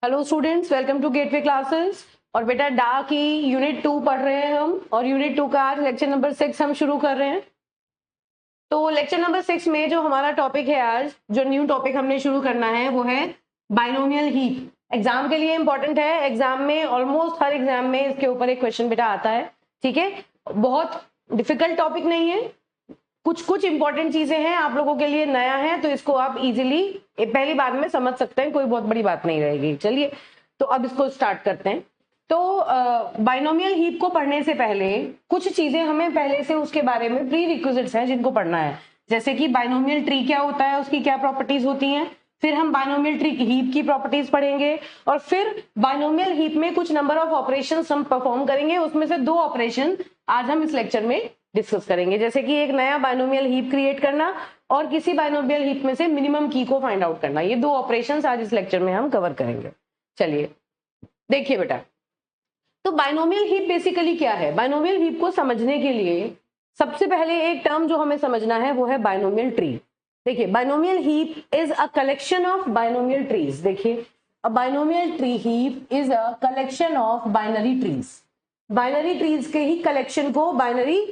Hello students, welcome to Gateway classes. और बेटा डा की यूनिट 2 पढ़ रहे हैं हम, और यूनिट 2 का आज लेक्चर नंबर 6 हम शुरू कर रहे हैं। तो लेक्चर नंबर 6 में जो हमारा टॉपिक है, आज जो न्यू टॉपिक हमने शुरू करना है वो है बाइनोमियल हीप। एग्जाम के लिए इंपॉर्टेंट है, एग्जाम में ऑलमोस्ट हर एग्जाम में इसके ऊपर एक क्वेश्चन बेटा आता है। ठीक है, बहुत डिफिकल्ट टॉपिक नहीं है, कुछ कुछ इंपॉर्टेंट चीजें हैं, आप लोगों के लिए नया है तो इसको आप इजीली पहली बार में समझ सकते हैं, कोई बहुत बड़ी बात नहीं रहेगी। चलिए तो अब इसको स्टार्ट करते हैं। तो बाइनोमियल हीप को पढ़ने से पहले कुछ चीजें हमें पहले से उसके बारे में प्री रिक्विजिट्स हैं जिनको पढ़ना है, जैसे कि बाइनोमियल ट्री क्या होता है, उसकी क्या प्रॉपर्टीज होती हैं, फिर हम बाइनोमियल ट्री हीप की प्रॉपर्टीज पढ़ेंगे, और फिर बाइनोमियल हीप में कुछ नंबर ऑफ ऑपरेशंस हम परफॉर्म करेंगे, उसमें से 2 ऑपरेशन आज हम इस लेक्चर में डिस्कस करेंगे, जैसे कि एक नया बाइनोमियल हीप क्रिएट करना और किसी बाइनोमियल हीप में से मिनिमम की को फाइंड आउट करना। ये 2 ऑपरेशंस आज इस लेक्चर में हम कवर करेंगे। चलिए देखिए बेटा, तो बाइनोमियल हीप बेसिकली क्या है। बाइनोमियल हीप को समझने के लिए सबसे पहले एक टर्म जो हमें समझना है वो है बाइनोमियल ट्री। देखिए, binomial heap is a collection of binomial trees. देखिए, a binomial tree heap is a collection of binary trees. Binary trees के ही कलेक्शन को बाइनरी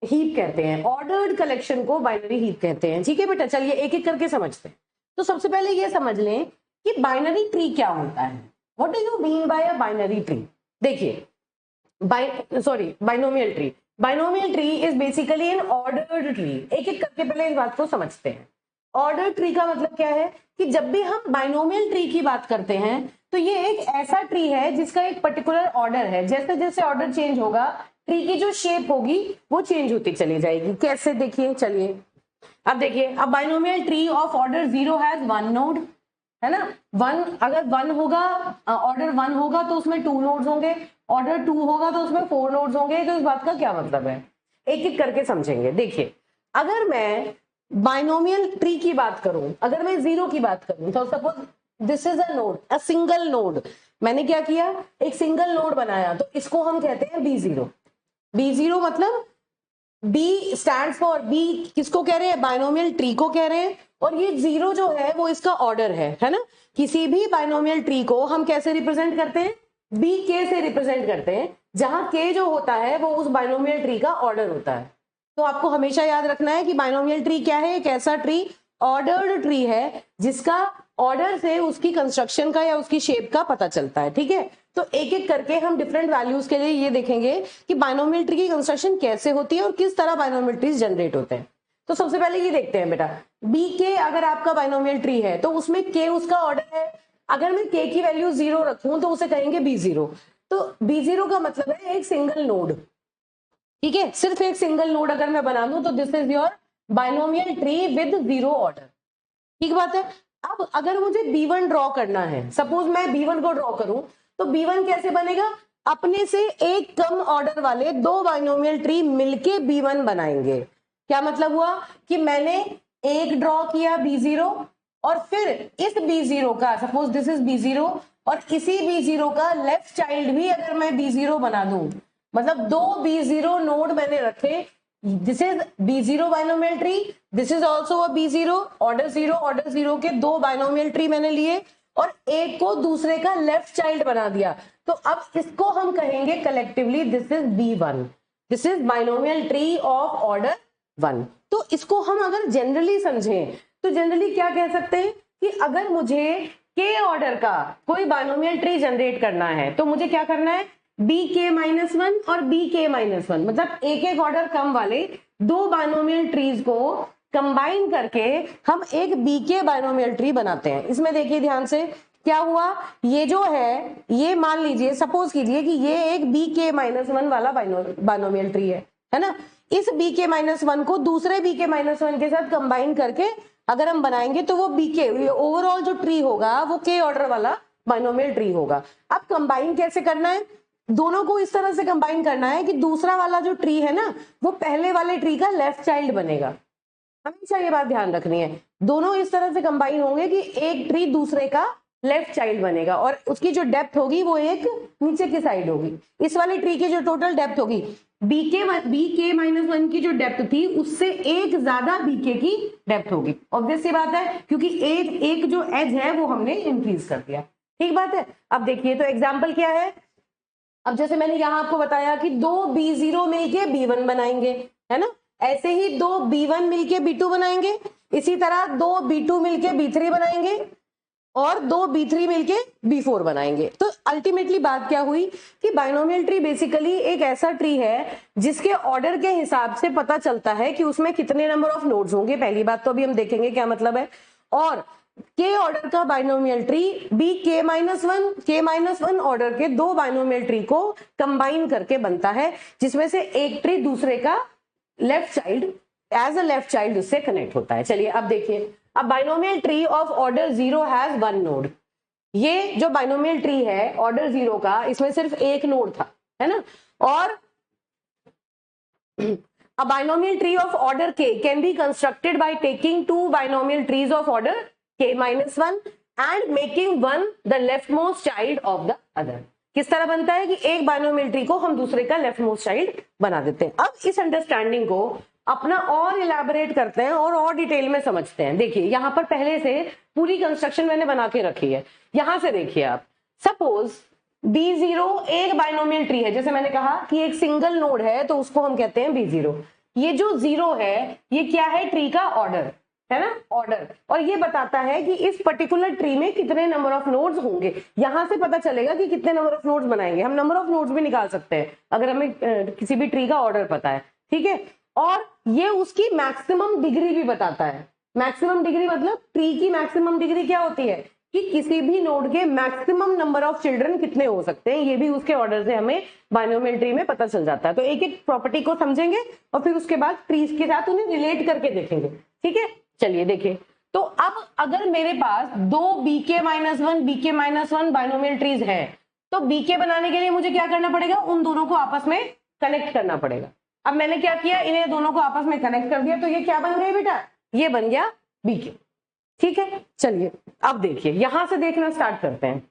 हीप कहते हैं, ऑर्डर्ड कलेक्शन को बाइनरी हीप कहते हैं। ठीक है बेटा, चलिए एक एक करके समझते हैं। तो सबसे पहले ये समझ लें कि बाइनरी ट्री क्या होता है। What do you mean by a binary tree. देखिए, binomial tree, binomial tree is basically an ordered tree. एक एक करके पहले इस बात को समझते हैं। ऑर्डर ट्री का मतलब क्या है कि जब भी हम बाइनोमियल ट्री की बात करते हैं तो ये एक ऐसा ट्री है जिसका एक पर्टिकुलर ऑर्डर है। जैसे जैसे ऑर्डर चेंज होगा, ट्री की जो शेप होगी वो चेंज होती चली जाएगी। कैसे, देखिए चलिए अब देखिए, अब binomial tree of order 0 has 1 node, है ना। 1 अगर 1 होगा, ऑर्डर 1 होगा तो उसमें 2 नोड्स होंगे, ऑर्डर 2 होगा तो उसमें 4 नोड्स होंगे। तो इस बात का क्या मतलब है, एक एक करके समझेंगे। देखिए, अगर मैं बाइनोमियल ट्री की बात करूं, अगर मैं 0 की बात करूं, तो suppose this is a node, a single node. मैंने क्या किया, एक सिंगल नोड बनाया, तो इसको हम कहते हैं B0। B0 मतलब बी स्टैंड फॉर, बी किसको कह रहे हैं, बाइनोमियल ट्री को कह रहे हैं। और ये 0 जो है वो इसका ऑर्डर है ना। किसी भी बाइनोमियल ट्री को हम कैसे रिप्रेजेंट करते हैं, बी के से रिप्रेजेंट करते हैं, जहां के जो होता है वो उस बाइनोमियल ट्री का ऑर्डर होता है। तो आपको हमेशा याद रखना है कि बाइनोमियल ट्री क्या है, एक ऐसा ट्री, ऑर्डर्ड ट्री है, जिसका ऑर्डर से उसकी कंस्ट्रक्शन का या उसकी शेप का पता चलता है। ठीक है, तो एक एक करके हम डिफरेंट वैल्यूज के लिए ये देखेंगे कि बाइनोमियल ट्री की कंस्ट्रक्शन कैसे होती है और किस तरह बाइनोमियल ट्रीज जनरेट होते हैं। तो सबसे पहले ये देखते हैं बेटा, बी के अगर आपका बाइनोमियल ट्री है तो उसमें के उसका ऑर्डर है। अगर मैं के की वैल्यू 0 रखूं तो उसे कहेंगे B0। तो B0 का मतलब है एक सिंगल नोड। ठीक है, सिर्फ एक सिंगल नोड अगर मैं बना दूं तो this is your binomial tree with 0 order. ठीक बात है। अब अगर मुझे B1 ड्रॉ करना है, सपोज मैं B1 को ड्रॉ करूं, तो B1 कैसे बनेगा, अपने से एक कम ऑर्डर वाले 2 बाइनोमियल ट्री मिलके B1 बनाएंगे। क्या मतलब हुआ कि मैंने एक ड्रॉ किया B0, और फिर इस B0 का, सपोज दिस इज B0, और इसी B0 का लेफ्ट चाइल्ड भी अगर मैं B0 बना दूं, मतलब 2 B0 नोड मैंने रखे, this is B0 binomial tree, this is also a B0, order 0 के 2 बाइनोमियल ट्री मैंने लिए और एक को दूसरे का लेफ्ट चाइल्ड बना दिया। तो अब इसको हम कहेंगे collectively this is B1, this is binomial tree of order 1। तो इसको हम अगर जनरली समझें तो जनरली क्या कह सकते हैं कि अगर मुझे के ऑर्डर का कोई बाइनोमियल ट्री जनरेट करना है तो मुझे क्या करना है, BK-1 और BK-1, मतलब एक एक ऑर्डर कम वाले 2 बाइनोमियल ट्रीज को कंबाइन करके हम एक BK बाइनोमियल ट्री बनाते हैं। इसमें देखिए ध्यान से क्या हुआ, ये जो है, ये मान लीजिए, सपोज कीजिए कि ये एक BK-1 वाला बाइनोमियल ट्री है ना। इस BK-1 को दूसरे BK-1 के साथ कंबाइन करके अगर हम बनाएंगे तो वो BK, ओवरऑल जो ट्री होगा वो K ऑर्डर वाला बाइनोमियल ट्री होगा। अब कंबाइन कैसे करना है, दोनों को इस तरह से कंबाइन करना है कि दूसरा वाला जो ट्री है ना वो पहले वाले ट्री का लेफ्ट चाइल्ड बनेगा। हमेशा ये बात ध्यान रखनी है, दोनों इस तरह से कंबाइन होंगे कि एक ट्री दूसरे का लेफ्ट चाइल्ड बनेगा, और उसकी जो डेप्थ होगी वो एक नीचे की साइड होगी। इस वाले ट्री की जो टोटल डेप्थ होगी, BK-1 की जो डेप्थ थी उससे एक ज्यादा BK की डेप्थ होगी। ऑब्वियस सी बात है, क्योंकि एक जो एज है वो हमने इंक्रीज कर दिया। ठीक बात है। अब देखिए तो एग्जाम्पल क्या है, अब जैसे मैंने यहाँ आपको बताया कि दो B0 मिलके B1 बनाएंगे, है ना, ऐसे ही दो B1 मिलके B2 बनाएंगे, इसी तरह दो B2 मिलके B3 बनाएंगे और दो B3 मिलके B4 बनाएंगे। तो अल्टीमेटली बात क्या हुई कि बाइनोमियल ट्री बेसिकली एक ऐसा ट्री है जिसके ऑर्डर के हिसाब से पता चलता है कि उसमें कितने नंबर ऑफ नोड्स होंगे। पहली बात तो अभी हम देखेंगे क्या मतलब है। और के ऑर्डर का बाइनोमियल ट्री बी के-1 ऑर्डर के दो बाइनोमियल ट्री को कंबाइन करके बनता है, जिसमें से एक ट्री दूसरे का left child as a left child उससे कनेक्ट होता है। चलिए अब देखिए, अब binomial tree of order 0 has 1 node. ये जो बाइनोमियल ट्री है ऑर्डर 0 का, इसमें सिर्फ एक नोड था, है ना। और a binomial tree of order k can be constructed by taking two binomial trees of order k-1 and making one the leftmost child of the other। किस तरह बनता है कि एक बाइनोमियल ट्री को हम दूसरे का लेफ्टमोस्ट चाइल्ड बना देते हैं। अब इस अंडरस्टैंडिंग को अपना और इलैबोरेट करते हैं और डिटेल में समझते हैं। देखिए यहां पर पहले से पूरी कंस्ट्रक्शन मैंने बना के रखी है। यहां से देखिए आप, सपोज B0 एक बाइनोमियल ट्री है, जैसे मैंने कहा कि एक सिंगल नोड है तो उसको हम कहते हैं B0। ये जो 0 है ये क्या है, ट्री का ऑर्डर है ना, ऑर्डर। और ये बताता है कि इस पर्टिकुलर ट्री में कितने नंबर ऑफ नोड्स होंगे। यहां से पता चलेगा कि कितने नंबर ऑफ नोड्स बनाएंगे। हम नंबर ऑफ नोड्स भी निकाल सकते हैं अगर हमें किसी भी ट्री का ऑर्डर पता है, ठीक है। और ये उसकी मैक्सिमम डिग्री भी बताता है। मैक्सिमम डिग्री मतलब ट्री की मैक्सिमम डिग्री क्या होती है कि किसी भी नोड के मैक्सिमम नंबर ऑफ चिल्ड्रन कितने हो सकते हैं, ये भी उसके ऑर्डर से हमें बाइनोमियल ट्री में पता चल जाता है। तो एक एक प्रॉपर्टी को समझेंगे और फिर उसके बाद ट्रीज के साथ उन्हें रिलेट करके देखेंगे, ठीक है। चलिए देखिए, तो अब अगर मेरे पास दो BK-1 बाइनोमियल ट्रीज है तो BK बनाने के लिए मुझे क्या करना पड़ेगा, उन दोनों को आपस में कनेक्ट करना पड़ेगा। अब मैंने क्या किया, इन्हें दोनों को आपस में कनेक्ट कर दिया, तो ये क्या बन गया बेटा, ये बन गया BK, ठीक है। चलिए अब देखिए, यहां से देखना स्टार्ट करते हैं।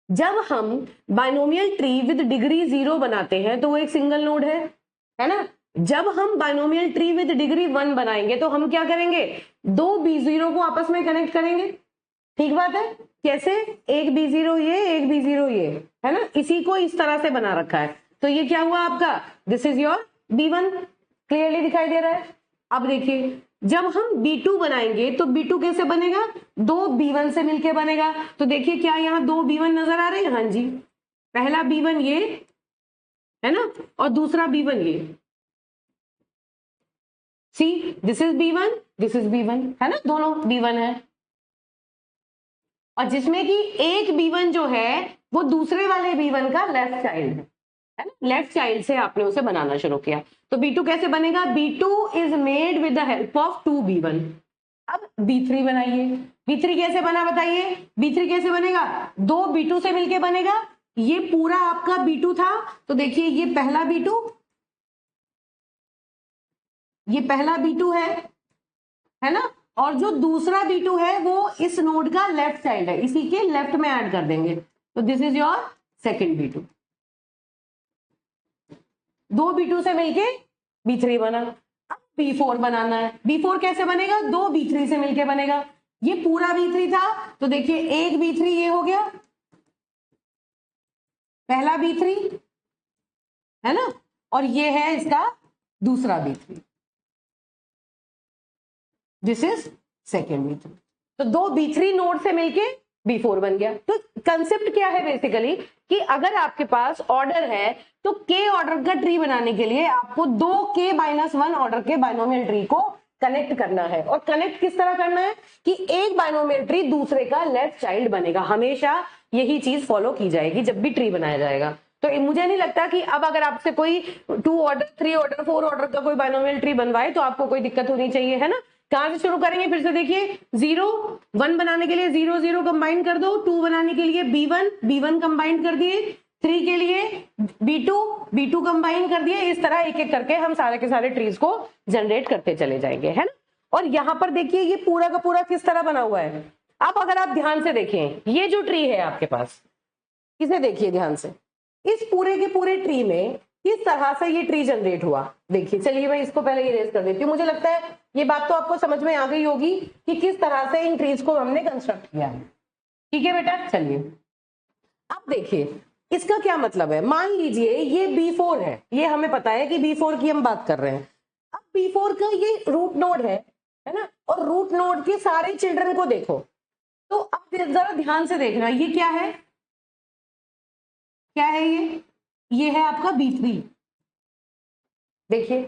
जब हम बाइनोमियल ट्री विद डिग्री 0 बनाते हैं तो वो एक सिंगल नोड है ना। जब हम बाइनोमियल ट्री विद डिग्री 1 बनाएंगे तो हम क्या करेंगे, दो B0 को आपस में कनेक्ट करेंगे, ठीक बात है। कैसे, एक B0 ये, एक B0 ये, है ना, इसी को इस तरह से बना रखा है। तो ये क्या हुआ आपका, this is your B1, clearly दिखाई दे रहा है। अब देखिए, जब हम B2 बनाएंगे तो B2 कैसे बनेगा, दो B1 से मिलके बनेगा। तो देखिए क्या यहाँ दो B1 नजर आ रहे हैं, हाँ जी, पहला B1 ये है ना और दूसरा B1 ये। See this is B1, this is B1, है ना, दोनों B1 है। और जिसमें कि एक B1 जो है वो दूसरे वाले B1 का लेफ्ट चाइल्ड है ना, लेफ्ट चाइल्ड से आपने उसे बनाना शुरू किया। तो B2 कैसे बनेगा, B2 is made with the help of 2B1। अब B3 बनाइए, B3 कैसे बना बताइए, B3 कैसे बनेगा, दो B2 से मिलके बनेगा। ये पूरा आपका B2 था, तो देखिए ये पहला B2, ये पहला B2 है ना, और जो दूसरा B2 है वो इस नोड का लेफ्ट चाइल्ड है, इसी के लेफ्ट में ऐड कर देंगे। तो this is your second B2। दो B2 से मिलके B3 बना। अब B4 बनाना है, B4 कैसे बनेगा, दो B3 से मिलके बनेगा। ये पूरा B3 था, तो देखिए एक B3 ये हो गया, पहला B3 है ना, और ये है इसका दूसरा B3, this is second B3। तो दो B3 नोड से मिलके B4 बन गया। तो कंसेप्ट क्या है बेसिकली कि अगर आपके पास ऑर्डर है तो K ऑर्डर का ट्री बनाने के लिए आपको दो K-1 ऑर्डर के बाइनोमियल ट्री को कनेक्ट करना है। और कनेक्ट किस तरह करना है कि एक बाइनोमियल ट्री दूसरे का लेफ्ट चाइल्ड बनेगा। हमेशा यही चीज फॉलो की जाएगी जब भी ट्री बनाया जाएगा। तो मुझे नहीं लगता कि अब अगर आपसे कोई 2 ऑर्डर 3 ऑर्डर 4 ऑर्डर का कोई बाइनोमियल ट्री बनवाए तो आपको कोई दिक्कत होनी चाहिए, है ना। कहां से शुरू करेंगे, फिर से देखिए, 0 1 बनाने के लिए 0 0 कंबाइन कर दो, 2 बनाने के लिए B1 कंबाइन कर दिए, 3 के लिए B2 कंबाइन कर दिए। इस तरह एक एक करके हम सारे के सारे ट्रीज को जनरेट करते चले जाएंगे, है ना। और यहां पर देखिए ये पूरा का पूरा किस तरह बना हुआ है। अब अगर आप ध्यान से देखें, ये जो ट्री है आपके पास, इसे देखिए ध्यान से, इस पूरे के पूरे ट्री में किस तरह से ये ट्री जनरेट हुआ। देखिए, चलिए मैं इसको पहले इरेज कर देती हूँ। मुझे लगता है ये बात तो आपको समझ में आ गई होगी कि किस तरह से इन ट्रीज को हमने कंस्ट्रक्ट किया है। ठीक है बेटा, चलिए अब देखिए इसका क्या मतलब है। मान लीजिए ये B4 है, ये हमें पता है कि B4 की हम बात कर रहे हैं। अब B4 का ये रूट नोड है ना, और रूट नोड के सारे चिल्ड्रन को देखो, तो अब जरा ध्यान से देखना, ये क्या है, क्या है ये है आपका B3, देखिए,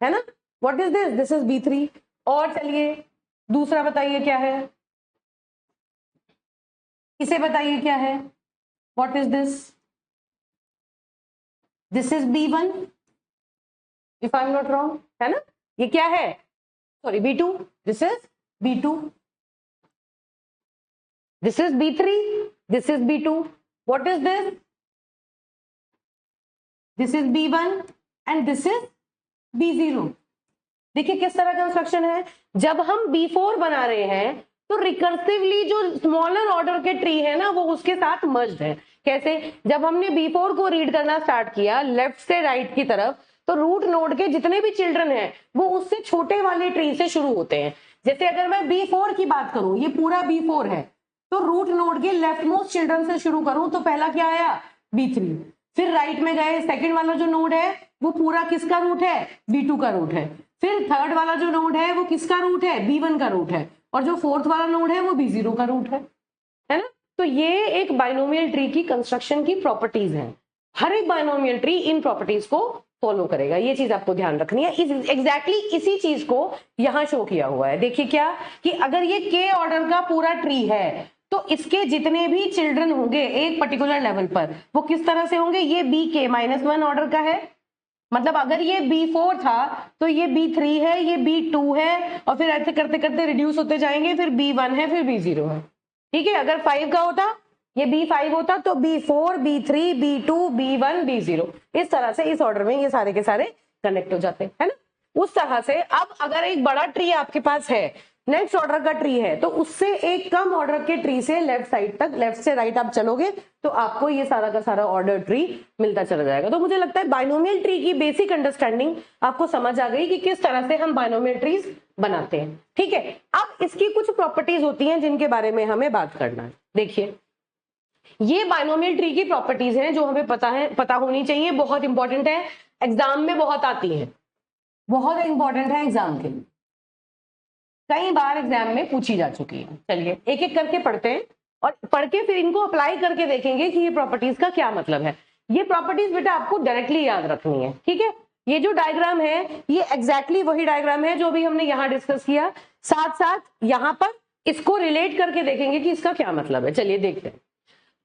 है ना, what is this, this is B3। और चलिए दूसरा बताइए क्या है, इसे बताइए क्या है, what is this, this is B1 if I am not wrong, है ना, ये क्या है, sorry B2, this is B2, this is B3, this is B2, what is this is B1 and this is B0। देखिए किस तरह का instruction है, जब हम B4 बना रहे हैं तो रिकर्सिवली जो स्मॉलर ऑर्डर के ट्री है ना वो उसके साथ मर्ज्ड है। कैसे, जब हमने B4 को रीड करना स्टार्ट किया लेफ्ट से राइट की तरफ, तो रूट नोड के जितने भी चिल्ड्रन हैं वो उससे छोटे वाले ट्री से शुरू होते हैं। जैसे अगर मैं B4 की बात करूं, ये पूरा B4 है, तो रूट नोड के लेफ्ट मोस्ट चिल्ड्रन से शुरू करूं तो पहला क्या आया, B3, फिर राइट में गए, सेकेंड वाला जो नोड है वो पूरा किसका रूट है, B2 का रूट है, फिर थर्ड वाला जो नोड है वो किसका रूट है, B1 का रूट है, और जो फोर्थ वाला नोड है वो B0 का रूट है ना। तो ये एक बाइनोमियल ट्री की कंस्ट्रक्शन की प्रॉपर्टीज हैं। हर एक बाइनोमियल ट्री इन प्रॉपर्टीज को फॉलो करेगा, ये चीज आपको ध्यान रखनी है। एग्जैक्टली इसी चीज को यहां शो किया हुआ है। देखिए क्या, कि अगर ये के ऑर्डर का पूरा ट्री है तो इसके जितने भी चिल्ड्रन होंगे एक पर्टिकुलर लेवल पर वो किस तरह से होंगे, ये BK-1 ऑर्डर का है, मतलब अगर ये B4 था तो ये B3 है, ये B2 है, और फिर ऐसे करते करते रिड्यूस होते जाएंगे, फिर B1 है, फिर B0 है। ठीक है, अगर 5 का होता, ये B5 होता तो B4, B3, B2, B1, B0, इस तरह से इस ऑर्डर में ये सारे के सारे कनेक्ट हो जाते हैं, है ना। उस तरह से अब अगर एक बड़ा ट्री आपके पास है, नेक्स्ट ऑर्डर का ट्री है, तो उससे एक कम ऑर्डर के ट्री से लेफ्ट साइड तक, लेफ्ट से राइट आप चलोगे तो आपको ये सारा का सारा ऑर्डर ट्री मिलता चला जाएगा। तो मुझे लगता है बाइनोमियल ट्री की बेसिक अंडरस्टैंडिंग आपको समझ आ गई कि किस तरह से हम बाइनोमियल ट्रीज बनाते हैं। ठीक है, अब इसकी कुछ प्रॉपर्टीज होती हैं जिनके बारे में हमें बात करना है। देखिए ये बाइनोमियल ट्री की प्रॉपर्टीज हैं जो हमें पता होनी चाहिए, बहुत इंपॉर्टेंट है, एग्जाम में बहुत आती है, बहुत इंपॉर्टेंट है एग्जाम के लिए, कई बार एग्जाम में पूछी जा चुकी है। चलिए एक एक करके पढ़ते हैं और पढ़ के फिर इनको अप्लाई करके देखेंगे कि ये प्रॉपर्टीज का क्या मतलब है। ये प्रॉपर्टीज बेटा आपको डायरेक्टली याद रखनी है। ठीक है, ये जो डायग्राम है ये एग्जैक्टली वही डायग्राम है जो भी हमने यहाँ डिस्कस किया, साथ साथ यहाँ पर इसको रिलेट करके देखेंगे कि इसका क्या मतलब है। चलिए देखते हैं।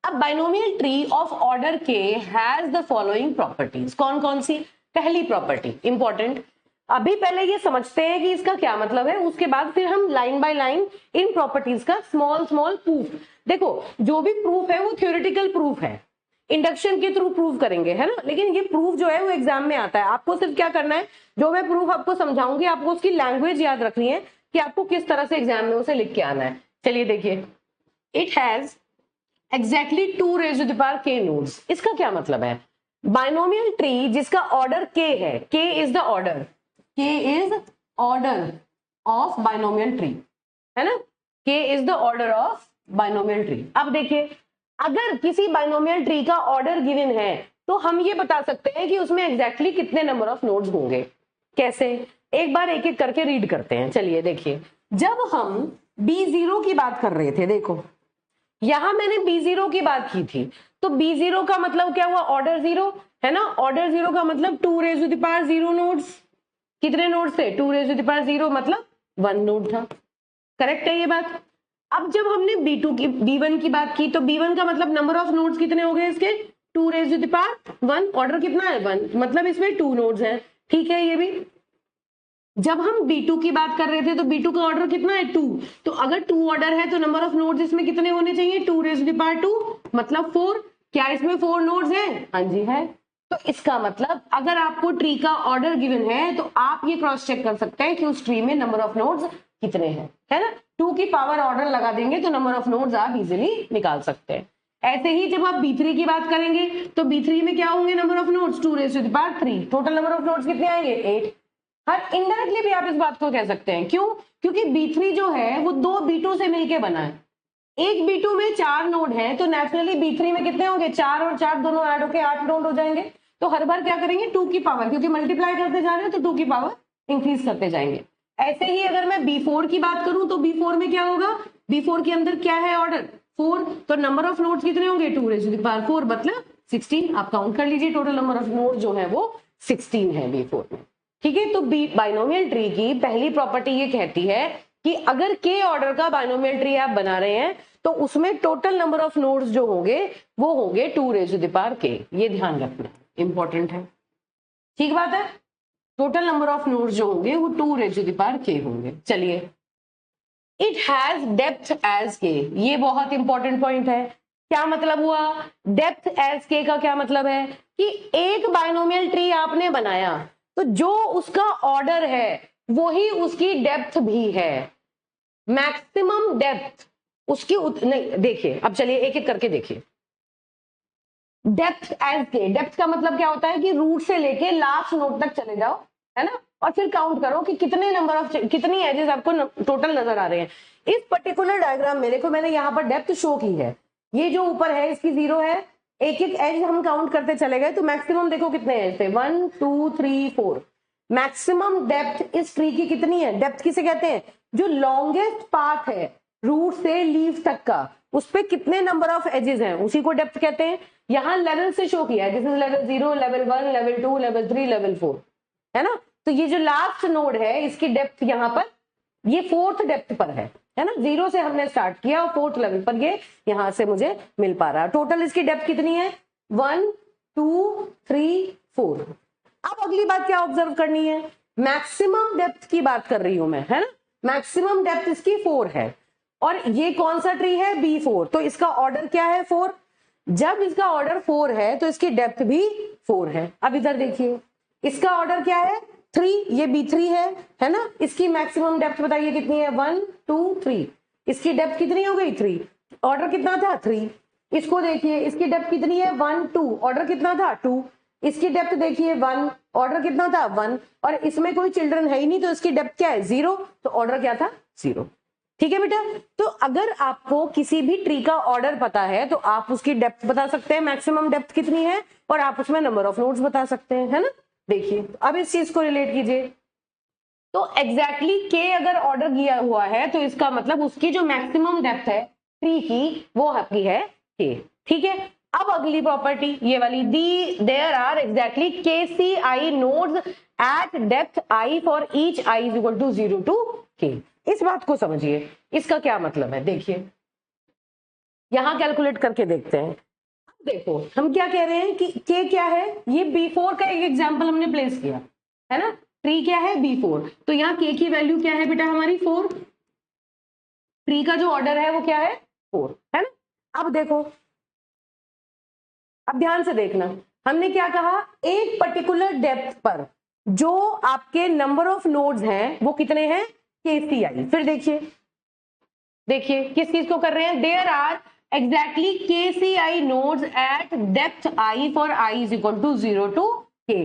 अब बाइनोमियल ट्री ऑफ ऑर्डर के हैज द फॉलोइंग प्रॉपर्टीज। कौन कौन सी, पहली प्रॉपर्टी इंपॉर्टेंट, अभी पहले ये समझते हैं कि इसका क्या मतलब है, उसके बाद फिर हम line by line in properties का स्मॉल स्मॉल प्रूफ, देखो जो भी प्रूफ है वो थ्योरेटिकल प्रूफ है, इंडक्शन के थ्रू प्रूव करेंगे, है ना, लेकिन ये प्रूफ जो है वो एग्जाम में आता है। आपको सिर्फ क्या करना है, जो मैं प्रूफ आपको समझाऊंगी आपको उसकी लैंग्वेज याद रखनी है कि आपको किस तरह से एग्जाम में उसे लिख के आना है। चलिए देखिए, it has exactly 2 raised to the power k nodes। इसका क्या मतलब है, बाइनोमियल ट्री जिसका ऑर्डर k है, k is the order, k is order of binomial tree, है ना, k is the order of binomial tree. अब देखिए अगर किसी बाइनोमियल ट्री का ऑर्डर गिवन है तो हम ये बता सकते हैं कि उसमें एग्जैक्टली कितने नंबर ऑफ नोड्स होंगे। कैसे, एक बार एक एक करके रीड करते हैं। चलिए देखिए, जब हम B0 की बात कर रहे थे, देखो यहां मैंने B0 की बात की थी, तो B0 का मतलब क्या हुआ, ऑर्डर 0, है ना, ऑर्डर 0 का मतलब 2 raised to the power 0 nodes, कितने नोड्स थे, 2 raised to the power 0 मतलब 1 नोड था, करेक्ट है ये बात। अब जब हमने B2 की B1 की बात की तो B1 का मतलब नंबर ऑफ नोड्स कितने हो गए इसके, 2 raised to the power 1, order कितना है 1, मतलब इसमें 2 नोड्स हैं। ठीक है, ये भी जब हम B2 की बात कर रहे थे तो B2 का ऑर्डर कितना है 2, तो अगर 2 ऑर्डर है तो नंबर ऑफ नोड्स इसमें कितने होने चाहिए, 2 raised to the power 2 मतलब 4। क्या इसमें 4 नोड्स हैं, हाँ जी है। तो इसका मतलब अगर आपको ट्री का ऑर्डर गिवन है तो आप ये क्रॉस चेक कर सकते हैं कि उस ट्री में नंबर ऑफ नोड्स कितने हैं, है ना, 2 की पावर ऑर्डर लगा देंगे तो नंबर ऑफ नोड्स आप इजिली निकाल सकते हैं। ऐसे ही जब आप B3 की बात करेंगे तो B3 में क्या होंगे number of nodes, 2 raised to the power 3, total number of nodes कितने आएंगे 8। हर इनडायरेक्टली भी आप इस बात को कह सकते हैं, क्यों, क्योंकि B3 जो है वो 2 B2 से मिलके बना है, एक B2 में 4 नोड हैं, तो नेचुरली B3 में कितने होंगे, 4 और 4 दोनों ऐड होके 8 नोड हो जाएंगे। तो हर बार क्या करेंगे, 2 की पावर, क्योंकि मल्टीप्लाई करते जा रहे हैं तो 2 की पावर इंक्रीज करते जाएंगे। ऐसे ही अगर मैं B4 की बात करूं तो B4 में क्या होगा, B4 के अंदर क्या है ऑर्डर 4, तो नंबर ऑफ नोड्स कितने होंगे 2 raised to the power 4 मतलब 16। आप काउंट कर लीजिए, टोटल नंबर ऑफ नोड जो है वो 16 है B4 में। ठीक है, तो बाइनोमियल ट्री की पहली प्रॉपर्टी ये कहती है कि अगर के ऑर्डर का बाइनोमियल ट्री आप बना रहे हैं तो उसमें टोटल नंबर ऑफ नोड्स जो होंगे वो होंगे 2 raised to the power k। ये ध्यान रखना इंपॉर्टेंट है, ठीक बात है। टोटल नंबर ऑफ नोड्स जो होंगे वो 2 raised to the power k होंगे। चलिए, इट हैज डेप्थ एज के, ये बहुत इंपॉर्टेंट पॉइंट है। क्या मतलब हुआ, डेप्थ एज के का क्या मतलब है कि एक बाइनोमियल ट्री आपने बनाया तो जो उसका ऑर्डर है वही उसकी डेप्थ भी है। मैक्सिमम डेप्थ उसकी नहीं, देखिए अब चलिए एक एक करके देखिए। डेप्थ एज के, डेप्थ का मतलब क्या होता है कि रूट से लेके लास्ट नोड तक चले जाओ, है ना, और फिर काउंट करो कि कितने नंबर ऑफ, कितनी एजेस आपको टोटल नजर आ रहे हैं। इस पर्टिकुलर डायग्राम में देखो मैंने यहाँ पर डेप्थ शो की है, ये जो ऊपर है इसकी 0 है, एक एक एज हम काउंट करते चले गए तो मैक्सिमम देखो कितने एज थे, 1 2 3 4। मैक्सिमम डेप्थ इस ट्री की कितनी है, डेप्थ किसे कहते हैं, जो लॉन्गेस्ट पाथ है रूट से लीफ तक का, उस पे कितने नंबर ऑफ एजेस हैं उसी को डेप्थ कहते हैं। यहां लेवल से शो किया है, this is level 0, level 1, level 2, level 3, level 4, है ना। तो ये जो लास्ट नोड है इसकी डेप्थ यहाँ पर ये 4th डेप्थ पर है ना, 0 से हमने स्टार्ट किया और 4th लेवल पर ये यहां से मुझे मिल पा रहा है। टोटल इसकी डेप्थ कितनी है, 1 2 3 4। अब अगली बात क्या ऑब्जर्व करनी है, मैक्सिमम डेप्थ की बात कर रही हूं मैं, है ना। मैक्सिमम डेप्थ इसकी 4 है और ये कौन सा ट्री है, B4, तो इसका ऑर्डर क्या है 4। जब इसका ऑर्डर 4 है तो इसकी डेप्थ भी 4 है। अब इधर देखिए, इसका ऑर्डर क्या है 3, ये B3 है ना। इसकी मैक्सिमम डेप्थ बताइए कितनी है, 1 2 3। इसकी डेप्थ कितनी हो गई 3, ऑर्डर कितना था 3। इसको देखिए, इसकी डेप्थ कितनी है 1 2, ऑर्डर कितना था 2। इसकी डेप्थ देखिए 1, ऑर्डर कितना था 1, और इसमें कोई चिल्ड्रन है ही नहीं तो इसकी डेप्थ क्या है 0, तो ऑर्डर क्या था 0। ठीक है बेटा, तो अगर आपको किसी भी ट्री का ऑर्डर पता है तो आप उसकी डेप्थ बता सकते हैं, मैक्सिमम डेप्थ कितनी है, और आप उसमें नंबर ऑफ नोड्स बता सकते हैं, है ना। देखिए अब इस चीज को रिलेट कीजिए, तो एग्जैक्टली के अगर ऑर्डर किया हुआ है तो इसका मतलब उसकी जो मैक्सिमम डेप्थ है ट्री की वो आपकी है के। ठीक है, अब अगली प्रॉपर्टी ये वाली, दी there are exactly k C i nodes at depth i for each i is equal to 0 to k. इस बात को समझिए, इसका क्या मतलब है, देखिए यहां कैलकुलेट करके देखते हैं। देखो हम क्या कह रहे हैं कि के क्या है, ये B4 का एक एग्जांपल हमने प्लेस किया, है ना। ट्री क्या है B4, तो यहाँ के की वैल्यू क्या है बेटा हमारी 4, ट्री का जो ऑर्डर है वो क्या है 4, है ना। अब देखो, अब ध्यान से देखना, हमने क्या कहा, एक पर्टिकुलर डेप्थ पर जो आपके नंबर ऑफ नोड्स हैं वो कितने हैं, KCI। फिर देखिए देखिए किस चीज को कर रहे हैं, there are exactly KCI nodes at depth I for I is equal to 0 to K।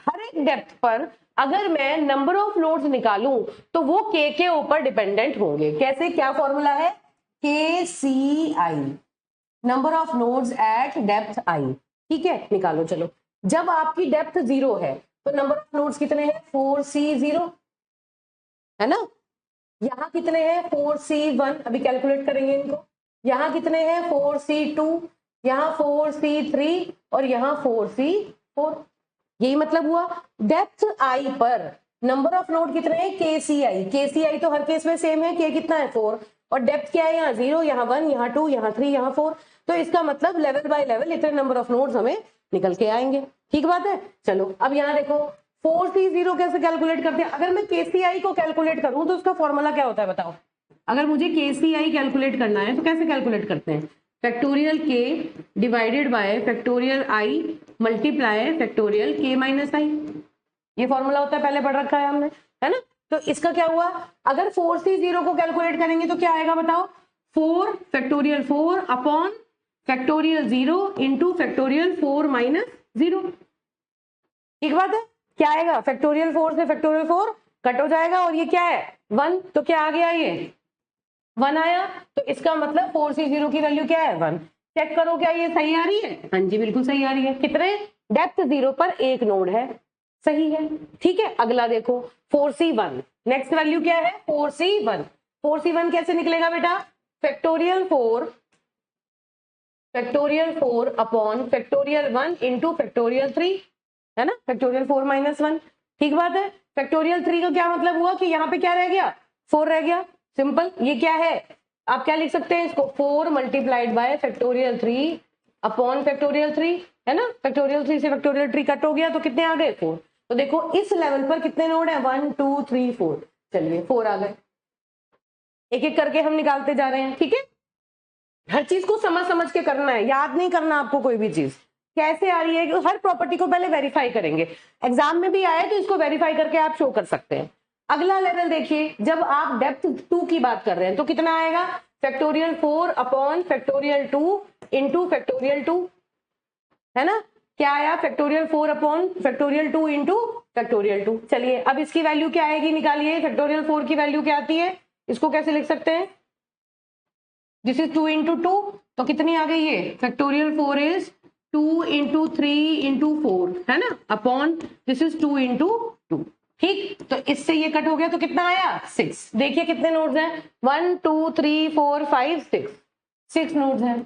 हर एक डेप्थ पर अगर मैं नंबर ऑफ नोड्स निकालूं तो वो K के ऊपर डिपेंडेंट होंगे। कैसे, क्या फॉर्मूला है, KCI number of nodes at depth I। ठीक है, निकालो चलो। जब आपकी डेप्थ 0 है तो नंबर ऑफ नोड्स कितने हैं, 4C0, है ना। यहाँ कितने हैं 4C1, अभी कैलकुलेट करेंगे इनको। यहाँ कितने हैं 4C2, यहाँ 4C3 और यहाँ 4C4। यही मतलब हुआ, डेप्थ I पर नंबर ऑफ नोड कितने हैं, KCI तो हर केस में सेम है, K कितना है 4, और डेप्थ क्या है यहाँ 0, यहाँ 1, यहाँ 2, यहाँ 3, यहाँ 4। तो इसका मतलब लेवल बाय लेवल इतने नंबर ऑफ नोड्स हमें निकल के आएंगे। ठीक बात है, चलो अब यहाँ देखो 4C0 कैसे कैलकुलेट करते हैं। अगर मैं KCI को कैलकुलेट करूं तो उसका फॉर्मूला क्या होता है बताओ। अगर मुझे KCI कैलकुलेट करना है तो कैसे कैलकुलेट करते हैं, factorial K divided by factorial I multiply factorial K minus I। ये फॉर्मूला होता है, पहले पढ़ रखा है हमने, है ना। तो इसका क्या हुआ, अगर 4C0 को कैलकुलेट करेंगे तो क्या आएगा बताओ, 4 factorial 4 upon factorial 0 into factorial 4 minus 0। ठीक बात है, क्या आएगा, फैक्टोरियल 4 से फैक्टोरियल 4 कट हो जाएगा और ये क्या है 1, तो क्या आ गया ये 1 आया, तो इसका मतलब 4C0 की वैल्यू क्या है 1। चेक करो क्या ये सही आ रही है, हाँ जी बिल्कुल सही आ रही है। कितने, डेप्थ 0 पर एक नोड है, सही है। ठीक है, अगला देखो 4C1, नेक्स्ट वैल्यू क्या है 4C1। 4C1 कैसे निकलेगा बेटा, factorial 4 upon factorial 1 into factorial 3, है ना, फैक्टोरियल 4 माइनस 1। ठीक बात है, फैक्टोरियल 3 का क्या मतलब हुआ कि यहाँ पे क्या रह गया 4 रह गया, सिंपल। ये क्या है, आप क्या लिख सकते हैं इसको 4 multiplied by factorial 3 upon factorial 3, है ना। फैक्टोरियल 3 से फैक्टोरियल 3 कट हो गया तो कितने आ गए 4। तो देखो इस लेवल पर कितने नोड है 1 2 3 4, चलिए 4 आ गए। एक एक करके हम निकालते जा रहे हैं, ठीक है। हर चीज को समझ समझ के करना है, याद नहीं करना आपको कोई भी चीज कैसे आ रही है। हर प्रॉपर्टी को पहले वेरीफाई करेंगे, एग्जाम में भी आए तो इसको वेरीफाई करके आप शो कर सकते हैं। अगला लेवल देखिए, जब आप डेप्थ 2 की बात कर रहे हैं तो कितना आएगा factorial 4 upon factorial 2 into factorial 2, है ना। क्या आया factorial 4 upon factorial 2 into factorial 2। चलिए अब इसकी वैल्यू क्या आएगी निकालिए, फैक्टोरियल 4 की वैल्यू क्या आती है, इसको कैसे लिख सकते हैं, दिस इज 2 इंटू 2, तो कितनी आ गई ये फैक्टोरियल 4 इज 2 इंटू 3 इंटू 4, है ना, अपॉन दिस इज 2 इंटू 2। ठीक, तो इससे ये कट हो गया तो कितना आया 6। देखिए कितने नोड्स हैं 1 2 3 4 5 6 नोड्स हैं।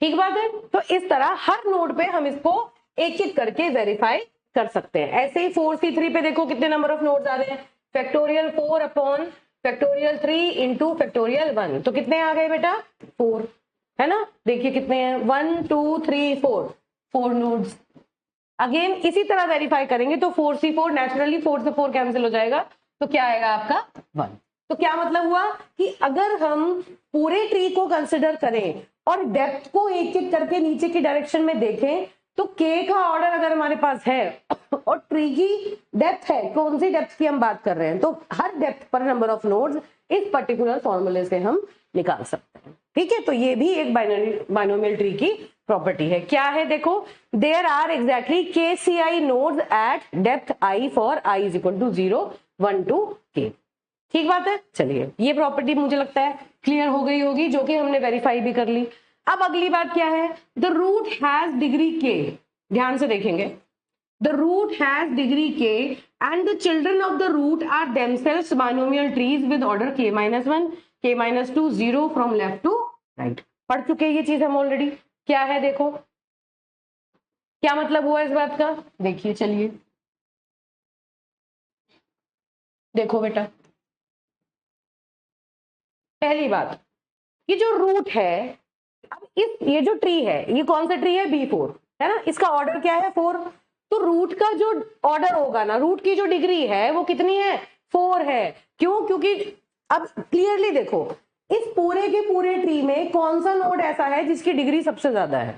ठीक बात है, तो इस तरह हर नोड पे हम इसको एक एक करके वेरीफाई कर सकते हैं। ऐसे ही 4C3 पे देखो कितने नंबर ऑफ नोड्स आ रहे हैं, factorial 4 upon factorial 3 into factorial 1, तो कितने आ गए बेटा 4, है ना। देखिए कितने हैं 1 2 3 4, 4 नोड्स। अगेन इसी तरह वेरीफाई करेंगे तो 4C4 नेचुरली 4 से 4 कैंसिल हो जाएगा, तो क्या आएगा आपका 1। तो क्या मतलब हुआ कि अगर हम पूरे ट्री को कंसिडर करें और डेप्थ को एक एक करके नीचे की डायरेक्शन में देखें तो के का ऑर्डर अगर हमारे पास है और ट्री की डेप्थ है, कौन सी डेप्थ की हम बात कर रहे हैं, तो हर डेप्थ पर नंबर ऑफ नोड्स इस पर्टिकुलर फॉर्मूले से हम निकाल सकते हैं। ठीक है, तो ये भी एक बाइनोमियल ट्री की प्रॉपर्टी है। क्या है देखो, there are exactly KCI nodes at depth I for I is equal to 0 1 2 K। ठीक बात है, चलिए ये प्रॉपर्टी मुझे लगता है क्लियर हो गई होगी, जो कि हमने वेरीफाई भी कर ली। अब अगली बात क्या है, the root has degree K, ध्यान से देखेंगे, the root has degree K and the children of the root are themselves binomial trees with order K minus 1 K minus 2 0 from left to right। पढ़ चुके हैं ये चीज हम ऑलरेडी। क्या है देखो, क्या मतलब हुआ इस बात का, देखिए चलिए देखो बेटा, पहली बात ये जो रूट है, अब इस ये जो ट्री है ये कौन सा ट्री है B4, है ना, इसका ऑर्डर क्या है 4। तो रूट का जो ऑर्डर होगा ना, रूट की जो डिग्री है वो कितनी है 4 है। क्यों, क्योंकि अब क्लियरली देखो इस पूरे के पूरे ट्री में कौन सा नोड ऐसा है जिसकी डिग्री सबसे ज्यादा है,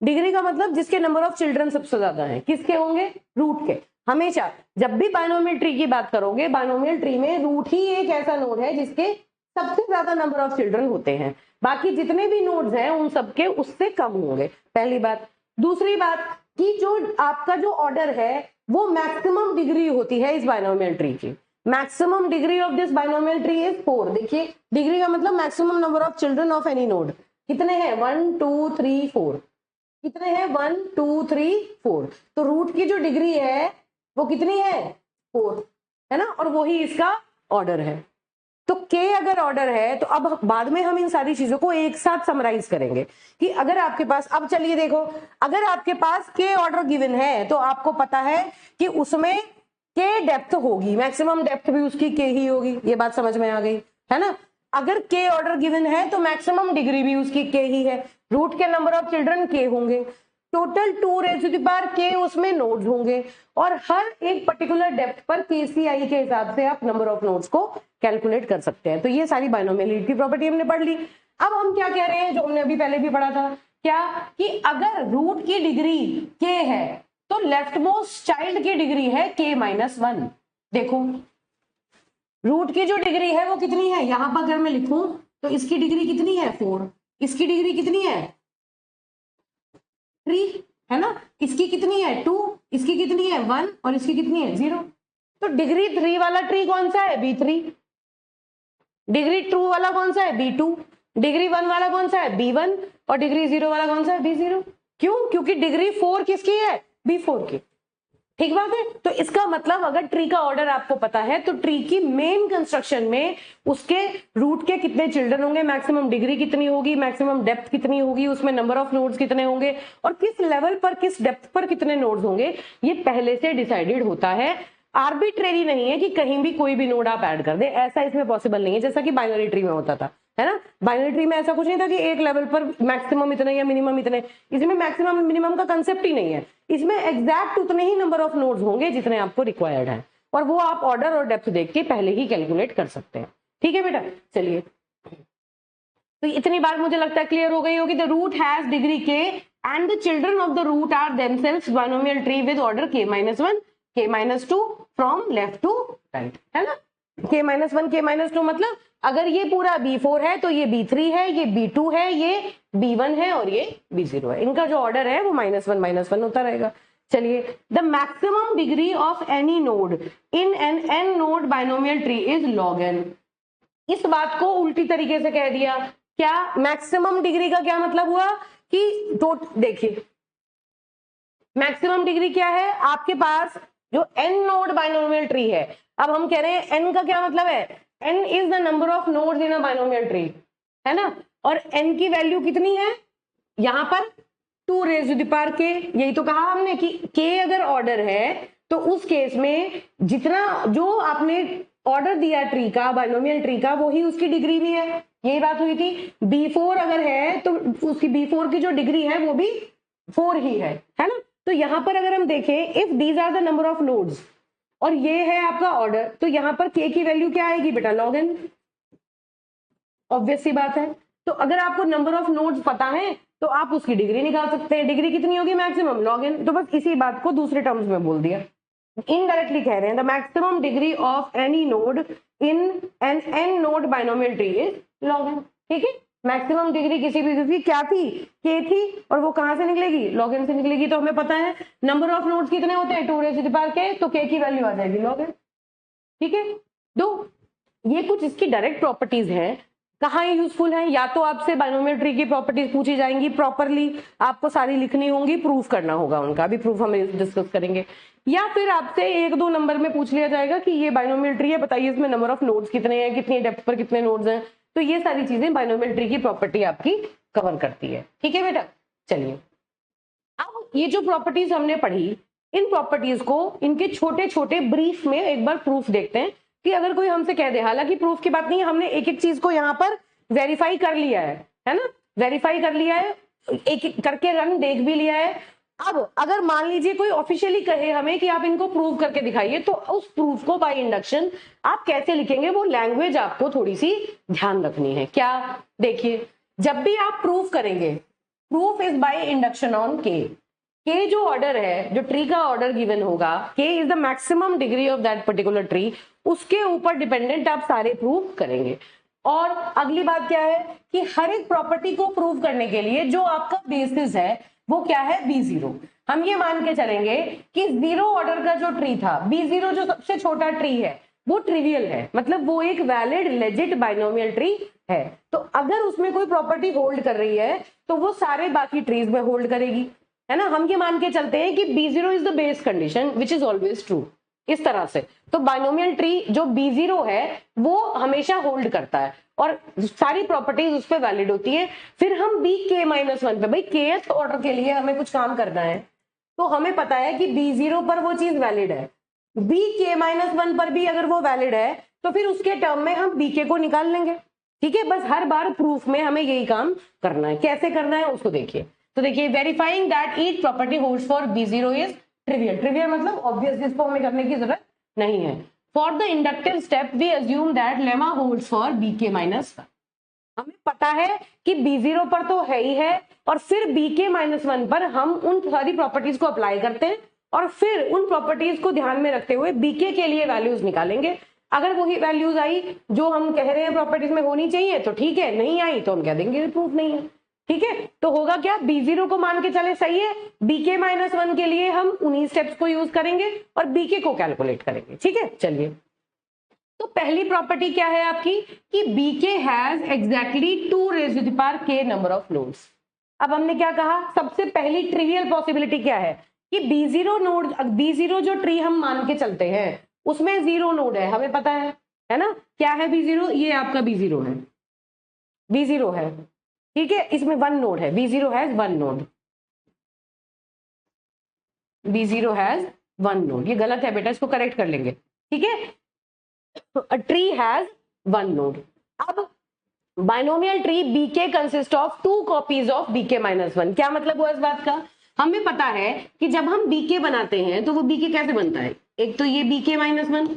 डिग्री का मतलब जिसके नंबर ऑफ चिल्ड्रन सबसे ज्यादा है, किसके होंगे रूट के। हमेशा जब भी बाइनोमियल ट्री की बात करोगे, बाइनोमियल ट्री में रूट ही एक ऐसा नोड है जिसके सबसे ज्यादा नंबर ऑफ चिल्ड्रन होते हैं, बाकी जितने भी नोड्स हैं उन सबके उससे कम होंगे, पहली बात। दूसरी बात कि जो आपका जो ऑर्डर है वो मैक्सिमम डिग्री होती है इस बाइनोमियल ट्री की, maximum degree of this binomial tree is 4। देखिए डिग्री का मतलब maximum number of children of any node कितने हैं 1 2 3 4, कितने हैं 1 2 3 4, तो रूट की जो डिग्री है वो कितनी है 4, है ना, और वही इसका ऑर्डर है। तो K अगर ऑर्डर है तो अब बाद में हम इन सारी चीजों को एक साथ समराइज करेंगे कि अगर आपके पास, अब चलिए देखो, अगर आपके पास K ऑर्डर गिवन है तो आपको पता है कि उसमें K डेप्थ होगी, मैक्सिमम डेप्थ भी उसकी K ही होगी, ये बात समझ में आ गई, है ना। अगर K ऑर्डर गिवन है तो मैक्सिमम डिग्री भी उसकी K ही है, रूट के नंबर ऑफ चिल्ड्रन K होंगे, total 2 raise to the power K उसमें नोड्स होंगे, और हर एक पर्टिकुलर डेप्थ पर KCI के हिसाब से आप नंबर ऑफ नोड्स को कैलकुलेट कर सकते हैं। तो ये सारी बाइनोमियलिटी की प्रॉपर्टी हमने पढ़ ली। अब हम क्या कह रहे हैं, जो हमने अभी पहले भी पढ़ा था, क्या कि अगर रूट की डिग्री K है तो लेफ्ट मोस्ट चाइल्ड की डिग्री है K माइनस 1। देखो रूट की जो डिग्री है वो कितनी है, यहां पर अगर मैं लिखूं तो इसकी डिग्री कितनी है 4, इसकी डिग्री कितनी है 3, है ना, इसकी कितनी है 2, इसकी कितनी है 1 और इसकी कितनी है 0। तो डिग्री 3 वाला ट्री कौन सा है B3, डिग्री ट्रू वाला कौन सा है, B2, डिग्री 1 वाला कौन सा है, B1, और डिग्री 0 वाला कौन सा है, B0। क्यों? क्योंकि डिग्री 4 किसकी है, B4 की। ठीक बात है। तो इसका मतलब अगर ट्री का ऑर्डर आपको पता है तो ट्री की मेन कंस्ट्रक्शन में उसके रूट के कितने चिल्ड्रन होंगे, मैक्सिमम डिग्री कितनी होगी, मैक्सिमम डेप्थ कितनी होगी, उसमें नंबर ऑफ नोड्स कितने होंगे, और किस लेवल पर किस डेप्थ पर कितने नोड्स होंगे, ये पहले से डिसाइडेड होता है। आर्बिट्रेरी नहीं है कि कहीं भी कोई भी नोड आप ऐड कर दे, ऐसा इसमें पॉसिबल नहीं है, जैसा कि बाइनरी ट्री में होता था, है ना। बाइनरी ट्री में ऐसा कुछ नहीं था कि एक लेवल पर मैक्सिमम इतने या मिनिमम इतने, इसमें मैक्सिमम मिनिमम का कंसेप्ट ही नहीं है। इसमें एग्जैक्ट उतने ही नंबर ऑफ नोड्स होंगे जितने आपको रिक्वायर्ड है, और वो आप ऑर्डर और डेप्थ देख के पहले ही कैलकुलेट कर सकते हैं। ठीक है बेटा, चलिए। तो इतनी बात मुझे लगता है क्लियर हो गई होगी। The root has degree K and the children of the root are themselves binomial tree with order k-1 k-2 from left to right, है ना। k-1 k-2 मतलब अगर ये पूरा B4 है तो ये B3 है, ये B2 है, ये B1 है और ये B0 है। इनका जो ऑर्डर है वो -1 होता रहेगा। चलिए, the maximum degree of any node in an n node binomial tree is log n। इस बात को उल्टी तरीके से कह दिया। क्या मैक्सिमम डिग्री का क्या मतलब हुआ कि देखिए मैक्सिमम डिग्री क्या है, आपके पास जो n नोड बाइनोमियल ट्री है, अब हम कह रहे हैं n का क्या मतलब है, n is the number of nodes in a binomial tree, है ना। और n की वैल्यू कितनी है यहां पर 2 raise to the power k। यही तो कहा हमने कि k अगर ऑर्डर है तो उस केस में जितना जो आपने ऑर्डर दिया ट्री का, बाइनोमियल ट्री का, वो ही उसकी डिग्री भी है। यही बात हुई थी। B4 अगर है तो उसकी B4 की जो डिग्री है वो भी 4 ही है ना। तो यहां पर अगर हम देखें, if these are the number of nodes और ये है आपका ऑर्डर, तो यहां पर k की वैल्यू क्या आएगी बेटा, log n। ऑब्वियस सी बात है। तो अगर आपको नंबर ऑफ नोड्स पता है तो आप उसकी डिग्री निकाल सकते हैं। डिग्री कितनी होगी, मैक्सिमम, log n। तो बस इसी बात को दूसरे टर्म्स में बोल दिया, इनडायरेक्टली कह रहे हैं the maximum degree of any node in an n node binomial tree is log n। ठीक है, मैक्सिमम डिग्री किसी भी चीज की क्या थी, k थी, और वो कहां से निकलेगी, log n से निकलेगी। तो हमें पता है नंबर ऑफ नोड्स कितने होते हैं, 2 raise to the power k, तो k की वैल्यू आ जाएगी log n। ठीक है, दो ये कुछ इसकी डायरेक्ट प्रॉपर्टीज हैं। कहाँ यूजफुल है, या तो आपसे बाइनोमियल ट्री की प्रॉपर्टीज पूछी जाएंगी, प्रॉपरली आपको सारी लिखनी होंगी, प्रूफ करना होगा उनका भी, प्रूफ हम डिस्कस करेंगे। या फिर आपसे 1-2 नंबर में पूछ लिया जाएगा कि ये बाइनोमियल ट्री है, बताइए इसमें नंबर ऑफ नोड्स कितने हैं, कितनी डेप्थ पर कितने नोड्स हैं। तो ये सारी चीजें बाइनोमियल ट्री की प्रॉपर्टी आपकी कवर करती है। ठीक है बेटा, चलिए। अब ये जो प्रॉपर्टीज हमने पढ़ी, इन प्रॉपर्टीज को इनके छोटे छोटे ब्रीफ में एक बार प्रूफ देखते हैं कि अगर कोई हमसे कह दे, हालांकि प्रूफ की बात नहीं है, हमने एक एक चीज को यहाँ पर वेरीफाई कर लिया है ना, वेरीफाई कर लिया है, एक एक करके रन देख भी लिया है। अब अगर मान लीजिए कोई ऑफिशियली कहे हमें कि आप इनको प्रूव करके दिखाइए, तो उस प्रूफ को बाय इंडक्शन आप कैसे लिखेंगे, वो लैंग्वेज आपको थोड़ी सी ध्यान रखनी है। क्या, देखिए, जब भी आप प्रूफ करेंगे, proof is by induction on के जो ऑर्डर है, जो ट्री का ऑर्डर गिवन होगा, के is the maximum degree of that particular tree, उसके ऊपर डिपेंडेंट आप सारे प्रूफ करेंगे। और अगली बात क्या है कि हर एक प्रॉपर्टी को प्रूव करने के लिए जो आपका बेसिस है वो क्या है, B0। हम ये मान के चलेंगे कि 0 ऑर्डर का जो ट्री था, B0 जो सबसे छोटा ट्री है, वो ट्रिवियल है, मतलब वो एक वैलिड लेजिट बाइनोमियल ट्री है। तो अगर उसमें कोई प्रॉपर्टी होल्ड कर रही है तो वो सारे बाकी ट्रीज में होल्ड करेगी, है ना। हम ये मान के चलते हैं कि B0 is the base condition which is always true, इस तरह से। तो बाइनोमियल ट्री जो B0 है वो हमेशा होल्ड करता है और सारी प्रॉपर्टीज उस पर वैलिड होती है। फिर हम BK-1 पे, भाई kth ऑर्डर के लिए हमें कुछ काम करना है, तो हमें पता है कि B0 पर वो चीज वैलिड है, BK-1 पर भी अगर वो वैलिड है तो फिर उसके टर्म में हम BK को निकाल लेंगे। ठीक है, बस हर बार प्रूफ में हमें यही काम करना है। कैसे करना है उसको देखिए। तो देखिए, verifying that each property holds for B0 is trivial. Trivial मतलब ऑब्वियस, जिसको हमें करने की जरूरत नहीं है। For the inductive step we assume that lemma holds for BK-1। हमें पता है कि B0 पर तो है ही है, और फिर BK-1 पर हम उन सारी प्रॉपर्टीज को अप्लाई करते हैं और फिर उन प्रॉपर्टीज को ध्यान में रखते हुए BK के लिए वैल्यूज निकालेंगे। अगर वही वैल्यूज आई जो हम कह रहे हैं प्रॉपर्टीज में होनी चाहिए तो ठीक है, नहीं आई तो हम कह देंगे प्रूफ नहीं है। ठीक है, तो होगा क्या, B0 को मान के चले सही है, BK-1 के लिए हम उन्हीं स्टेप्स को यूज करेंगे और BK को कैलकुलेट करेंगे। ठीक है, चलिए। तो पहली प्रॉपर्टी क्या है आपकी कि BK has exactly 2 raise to the power k number of nodes. अब हमने क्या कहा, सबसे पहली ट्रिवियल पॉसिबिलिटी क्या है कि B0 नोड, B0 जो ट्री हम मान के चलते हैं उसमें 0 नोड है, हमें पता है ना, क्या है B0, ये आपका B0 है, B0 है, ठीक है, इसमें 1 नोड है, B0 has 1 node, B0 has 1 node, ये गलत है बेटा, इसको करेक्ट कर लेंगे, ठीक है। A tree has 1 node. अब binomial tree BK consist of 2 copies of BK minus 1। क्या मतलब हुआ इस बात का, हमें पता है कि जब हम बीके बनाते हैं तो वो बीके कैसे बनता है, एक तो ये बीके माइनस 1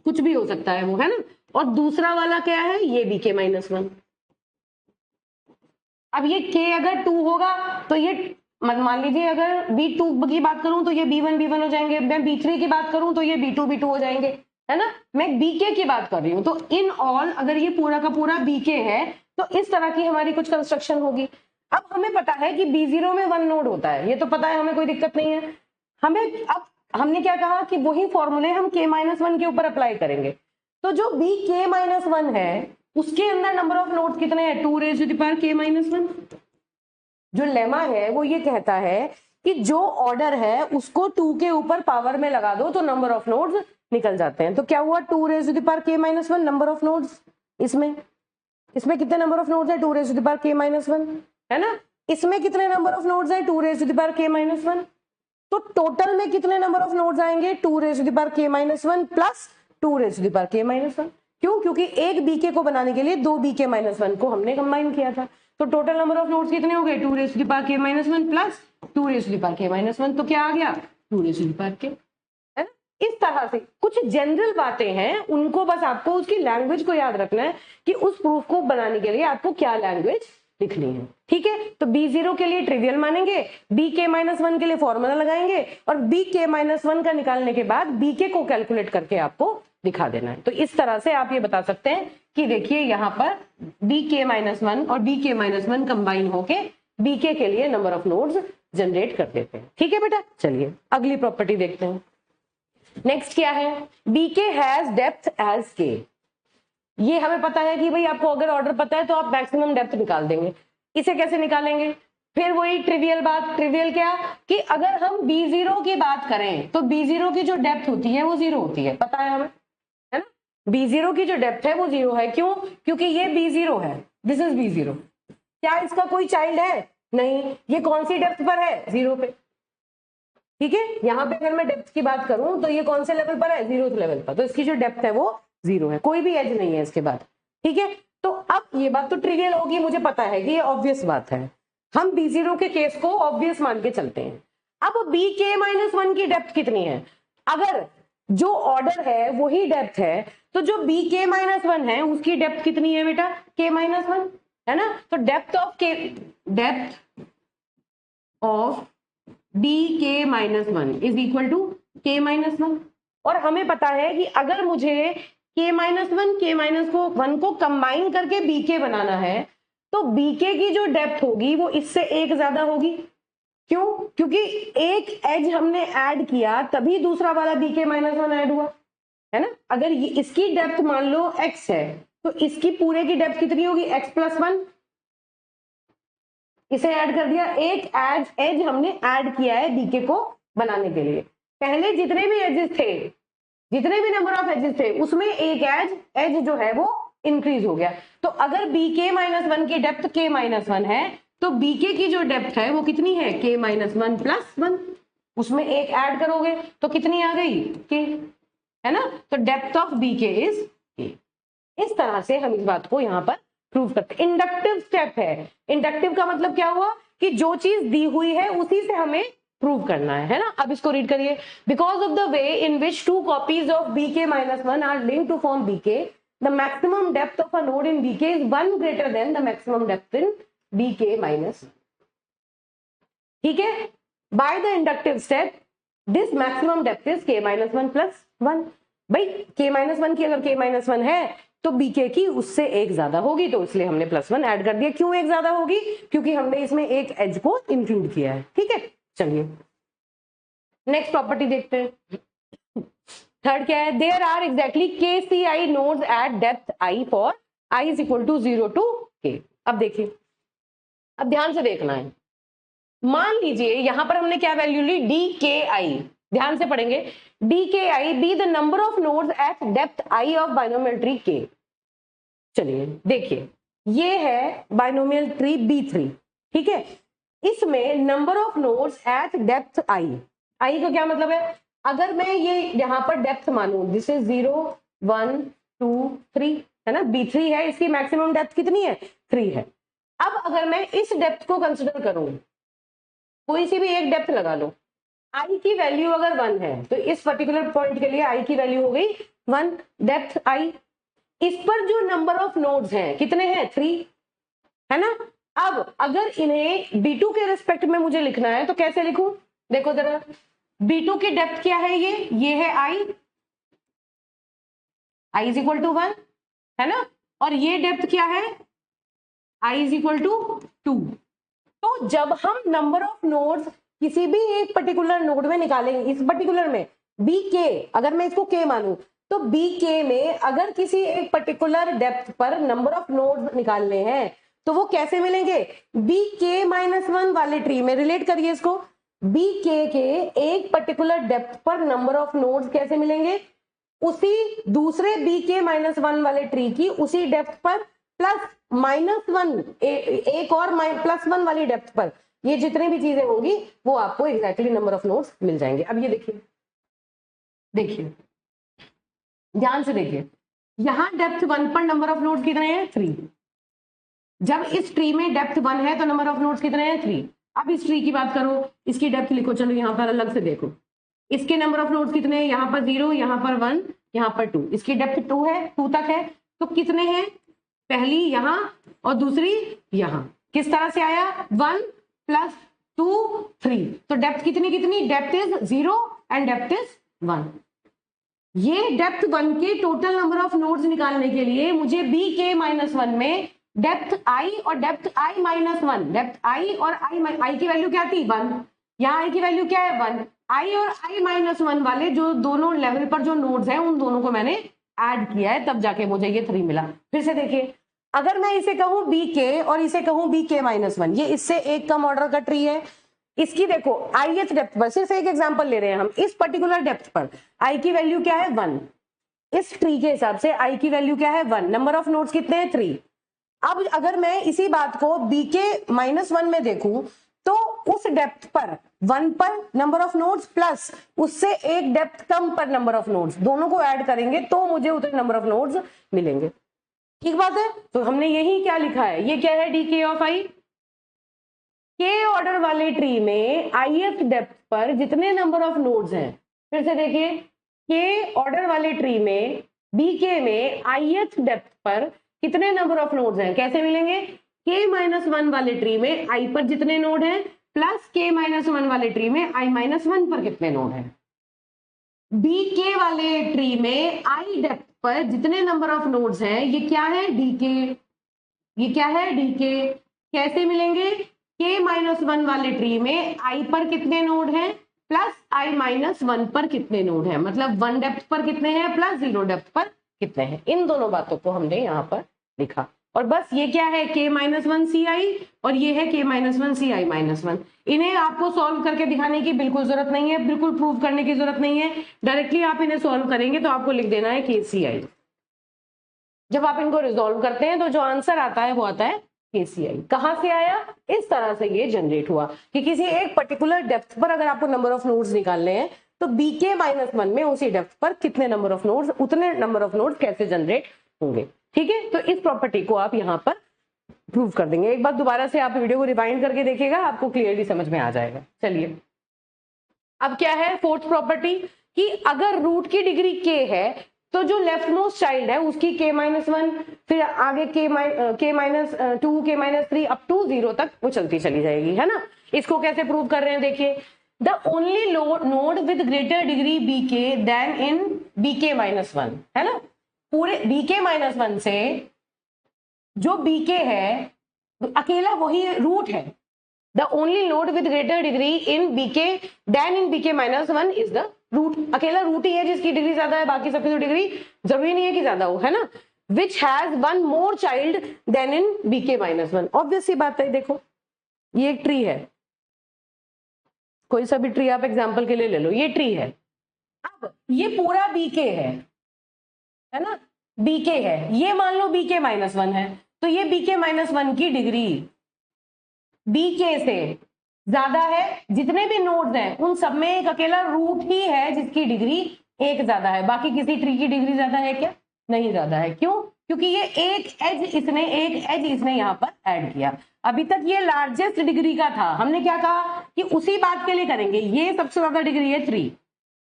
कुछ भी हो सकता है वो, है ना, और दूसरा वाला क्या है, ये बीके माइनस 1। अब ये के अगर 2 होगा तो ये मान लीजिए अगर B2 की बात करूं तो ये B1 B1 हो जाएंगे, मैं B3 की बात करूं तो ये B2 B2 हो जाएंगे, है ना, मैं बीके की बात कर रही हूं। तो इन ऑल अगर ये पूरा का पूरा बीके है तो इस तरह की हमारी कुछ कंस्ट्रक्शन होगी। अब हमें पता है कि B0 में 1 नोड होता है, ये तो पता है, हमें कोई दिक्कत नहीं है। हमें अब हमने क्या कहा कि वही फॉर्मूले हम k-1 के ऊपर अप्लाई करेंगे। तो जो bk-1 है उसके अंदर नंबर ऑफ नोड्स कितने हैं, 2 raise to the power k-1। जो लेमा है वो ये कहता है कि जो ऑर्डर है उसको 2 के ऊपर पावर में लगा दो तो नंबर ऑफ नोड्स निकल जाते हैं। तो क्या हुआ, 2 raise to the power k-1 number of nodes, इसमें कितने नंबर ऑफ नोड्स है, 2 raise to the power k-1, है ना, इसमें कितने नंबर ऑफ नोड्स है, 2 raise to the power k-1। तो टोटल में कितने नंबर ऑफ नोड्स आएंगे, 2 raise to the power k-1 plus 2 raise to the power k-1। क्यों, क्योंकि एक बीके को बनाने के लिए 2 bk-1 को हमने कंबाइन किया था। तो टोटल नंबर ऑफ नोड्स कितने हो गए, 2 raise to the power k-1 plus 2 raise to the power k-1। तो क्या आ गया, 2 raise to the power k, है ना। इस तरह से कुछ जनरल बातें हैं, उनको बस आपको उसकी लैंग्वेज को याद रखना है कि उस प्रूफ को बनाने के लिए आपको क्या लैंग्वेज लिखनी है, ठीक है। तो B0 के लिए ट्रिवियल मानेंगे, bk-1 के लिए फॉर्मूला लगाएंगे और bk-1 का निकालने के बाद bk को कैलकुलेट करके आपको दिखा देना है। तो इस तरह से आप ये बता सकते हैं कि देखिए यहाँ पर bk-1 और bk-1 कंबाइन होके bk के लिए नंबर ऑफ नोड्स जनरेट कर देते हैं, ठीक है बेटा। चलिए अगली प्रॉपर्टी देखते हैं। नेक्स्ट क्या है, bk has depth as k। ये हमें पता है कि भाई आपको अगर ऑर्डर पता है तो आप मैक्सिमम डेप्थ निकाल देंगे। इसे कैसे निकालेंगे, फिर वही ट्रिवियल बात, ट्रिवियल क्या कि अगर हम B0 की बात करें तो B0 की जो डेप्थ होती है वो 0 होती है, पता है हमें, है ना। B0 की जो डेप्थ है वो 0 है, क्यों, क्योंकि ये B0 है, दिस इज B0। क्या इसका कोई चाइल्ड है, नहीं, ये कौन सी डेप्थ पर है, 0 पे, ठीक है। यहाँ पे अगर मैं डेप्थ की बात करूं तो ये कौन से लेवल पर है, 0th लेवल पर, तो इसकी जो डेप्थ है वो 0 है, कोई भी एज नहीं है इसके बाद, ठीक है। तो अब ये बात तो ट्रिवियल होगी, मुझे पता है कि ये ऑब्वियस बात है, हम B0 के केस को ऑब्वियस मान के चलते हैं। अब bk-1 की डेप्थ कितनी है, अगर जो ऑर्डर है वही डेप्थ है तो जो bk-1 है उसकी डेप्थ कितनी है बेटा, k-1, है ना। तो depth of bk-1 is equal to k-1। और हमें पता है कि अगर मुझे k-1 को कंबाइन करके bk बनाना है तो bk की जो डेप्थ होगी वो इससे एक ज्यादा होगी, क्यों, क्योंकि एक एज हमने ऐड किया तभी दूसरा वाला bk-1 ऐड हुआ, है ना। अगर ये इसकी डेप्थ मान लो x है तो इसकी पूरे की डेप्थ कितनी होगी, x+1, इसे ऐड कर दिया, एक एज हमने ऐड किया है बीके को बनाने के लिए। पहले जितने भी एजेस थे, जितने भी नंबर ऑफ एजेस थे उसमें एक एज जो है वो इंक्रीज हो गया। तो अगर bk-1 की डेप्थ k-1 है तो bk की जो डेप्थ है वो कितनी है, k-1+1, उसमें एक ऐड करोगे तो कितनी आ गई, k, है ना। तो depth of bk is k। इस तरह से हम इस बात को यहाँ पर प्रूव करते हैं। इंडक्टिव स्टेप है, इंडक्टिव का मतलब क्या हुआ कि जो चीज दी हुई है उसी से हमें प्रूव करना है ना। अब इसको रीड करिए, because of the way in which 2 copies of bk-1 are linked to form bk, the maximum depth of a node in bk is 1 greater than the maximum depth in bk-, ठीक है। By the inductive step this maximum depth is k-1+1। भाई k-1 की अगर k-1 है तो bk की उससे एक ज्यादा होगी, तो इसलिए हमने +1 ऐड कर दिया। क्यों एक ज्यादा होगी, क्योंकि हमने इसमें एक एज को इंक्लूड किया है, ठीक है। चलिए नेक्स्ट प्रॉपर्टी देखते हैं। थर्ड क्या है, there are exactly k C i nodes at depth i for i is equal to 0 to k. अब देखिए, अब ध्यान से देखना है, मान लीजिए यहां पर हमने क्या वैल्यू ली, डी के आई, ध्यान से पढ़ेंगे, D k i be the number of nodes at depth i of binomial tree k. चलिए देखिए, ये है बाइनोमियल ट्री B3, ठीक है, इसमें number of nodes at depth i, i का क्या मतलब है, अगर मैं ये यहां पर डेप्थ मानूं, दिस इज 0 1 2 3 है ना, B3 है, इसकी मैक्सिमम डेप्थ कितनी है, 3 है। अब अगर मैं इस डेप्थ को कंसिडर करूं, कोई सी भी एक डेप्थ लगा लो, आई की वैल्यू अगर 1 है तो इस पर्टिकुलर पॉइंट के लिए आई की वैल्यू हो गई 1, डेप्थ आई। इस पर जो नंबर ऑफ नोड्स हैं कितने हैं, 3 है ना। अब अगर इन्हें B2 के रिस्पेक्ट में मुझे लिखना है तो कैसे लिखूं, देखो जरा, B2 की डेप्थ क्या है, ये है आई इज इक्वल टू 1 है ना, और ये डेप्थ क्या है, आई इज इक्वल टू 2। तो जब हम नंबर ऑफ नोड्स किसी भी एक पर्टिकुलर नोड में निकालेंगे, इस पर्टिकुलर में बी के, अगर मैं इसको के मानूं तो बी के में अगर किसी एक पर्टिकुलर डेप्थ पर नंबर ऑफ नोड्स निकालने हैं तो वो कैसे मिलेंगे, बी के -1 वाले ट्री में, रिलेट करिए इसको, बी के एक पर्टिकुलर डेप्थ पर नंबर ऑफ नोड्स कैसे मिलेंगे, उसी दूसरे बी के -1 वाले ट्री की उसी डेप्थ पर प्लस -1 एक और +1 वाली डेप्थ पर, ये जितनी भी चीजें होंगी वो आपको एग्जैक्टली नंबर ऑफ नोड्स मिल जाएंगे। अब ये देखिए, देखिए ध्यान से देखिए, यहां डेप्थ 1 पर नंबर ऑफ नोड्स कितने हैं, 3। जब इस ट्री में डेप्थ 1 है तो नंबर ऑफ नोड्स कितने हैं, 3। अब इस ट्री की बात करो, इसकी डेप्थ लिखो, चलो यहां पर अलग से देखो, इसके नंबर ऑफ नोड्स कितने हैं, यहाँ पर 0, यहाँ पर 1, यहाँ पर 2, इसकी डेप्थ 2 है, 2 तक है, तो कितने हैं, पहली यहां और दूसरी यहां, किस तरह से आया, 1 + 2 3, तो डेप्थ कितनी कितनी, depth is 0 and depth is 1। ये डेप्थ 1 के टोटल नंबर ऑफ नोड्स निकालने के लिए मुझे बी के -1 में डेप्थ आई और डेप्थ आई -1, डेप्थ आई और आई की वैल्यू क्या थी, 1, यहाँ आई की वैल्यू क्या है, 1, आई और आई -1 वाले जो दोनों लेवल पर जो नोड्स हैं उन दोनों को मैंने ऐड किया है, तब जाके मुझे ये 3 मिला। फिर से देखिए, अगर मैं इसे कहूं बी के और इसे कहूं बी के -1, ये इससे एक कम ऑर्डर का ट्री है, इसकी देखो ith डेप्थ पर, सिर्फ एक एग्जांपल ले रहे हैं हम, इस पर्टिकुलर डेप्थ पर आई की वैल्यू क्या है, 1, इस ट्री के हिसाब से आई की वैल्यू क्या है, 1, नंबर ऑफ नोड्स कितने हैं, 3। अब अगर मैं इसी बात को बी के -1 में देखूं तो उस डेप्थ पर 1 पर नंबर ऑफ नोड्स प्लस उससे एक डेप्थ कम पर नंबर ऑफ नोड्स, दोनों को ऐड करेंगे तो मुझे उतने नंबर ऑफ नोड्स मिलेंगे, ठीक बात है। तो हमने यही क्या लिखा है, ये क्या है, डी के ऑफ आई, के ऑर्डर वाले ट्री में ith डेप्थ पर जितने नंबर ऑफ नोड्स हैं, फिर से देखिए, के ऑर्डर वाले ट्री में बीके में ith डेप्थ पर कितने नंबर ऑफ नोड्स हैं, कैसे मिलेंगे, के -1 वाले ट्री में आई पर जितने नोड हैं प्लस के -1 वाले ट्री में आई -1 पर कितने नोड हैं। बी के वाले ट्री में आई डेप्थ पर जितने नंबर ऑफ नोड्स हैं, ये क्या है, डी के, ये क्या है, डी के, कैसे मिलेंगे, के -1 वाले ट्री में आई पर कितने नोड हैं प्लस आई -1 पर कितने नोड हैं, मतलब 1 डेप्थ पर कितने हैं प्लस 0 डेप्थ पर कितने हैं। इन दोनों बातों को हमने यहाँ पर लिखा, और बस ये क्या है, के -1 सी आई और ये है के -1 सी आई -1। इन्हें आपको सॉल्व करके दिखाने की बिल्कुल जरूरत नहीं है, बिल्कुल प्रूव करने की जरूरत नहीं है, डायरेक्टली आप इन्हें सॉल्व करेंगे तो आपको लिख देना है के सी आई। जब आप इनको रिजॉल्व करते हैं तो जो आंसर आता है वो आता है KCI। कहां से आया, इस तरह से ये जनरेट हुआ कि किसी एक पर्टिकुलर डेप्थ पर अगर आपको नंबर ऑफ नोड्स निकालने हैं तो BK -1 में उसी डेप्थ पर कितने नंबर ऑफ नोड्स, उतने नंबर ऑफ नोड्स कैसे जनरेट होंगे, ठीक है। तो इस प्रॉपर्टी को आप यहाँ पर प्रूव कर देंगे। एक बार दोबारा से आप वीडियो को रिवाइंड करके देखिएगा, आपको क्लियरली समझ में आ जाएगा। चलिए, अब क्या है फोर्थ प्रॉपर्टी, कि अगर रूट की डिग्री k है तो जो लेफ्ट मोस्ट चाइल्ड है उसकी k-1, फिर आगे k-2, k-3 अप टू 0 तक वो चलती चली जाएगी, है ना। इसको कैसे प्रूव कर रहे हैं, देखिए, the only node with greater degree bk than in bk-1, है ना। पूरे bk-1 से जो bk है अकेला वही रूट है। The only node with greater degree in bk than in bk-1 is the root, अकेला रूट ही है जिसकी डिग्री ज्यादा है, बाकी सबकी तो डिग्री जरूरी नहीं है कि ज्यादा हो, है ना। Which has one more child than in BK minus one, obvious सी बात है। देखो ये एक ट्री है, कोई सा भी ट्री आप एग्जाम्पल के लिए ले लो, ये ट्री है। अब ये पूरा बीके है ना, बीके है, ये मान लो बीके माइनस वन है, तो ये बीके माइनस वन की डिग्री बीके से ज्यादा है। जितने भी नोड्स हैं उन सब में एक अकेला रूट ही है जिसकी डिग्री एक ज्यादा है, बाकी किसी ट्री की डिग्री ज्यादा है क्या? नहीं ज्यादा है। क्यों? क्योंकि ये एक एज इसने यहाँ पर ऐड किया। अभी तक ये लार्जेस्ट डिग्री का था, हमने क्या कहा कि उसी बात के लिए करेंगे। ये सबसे ज्यादा डिग्री है 3,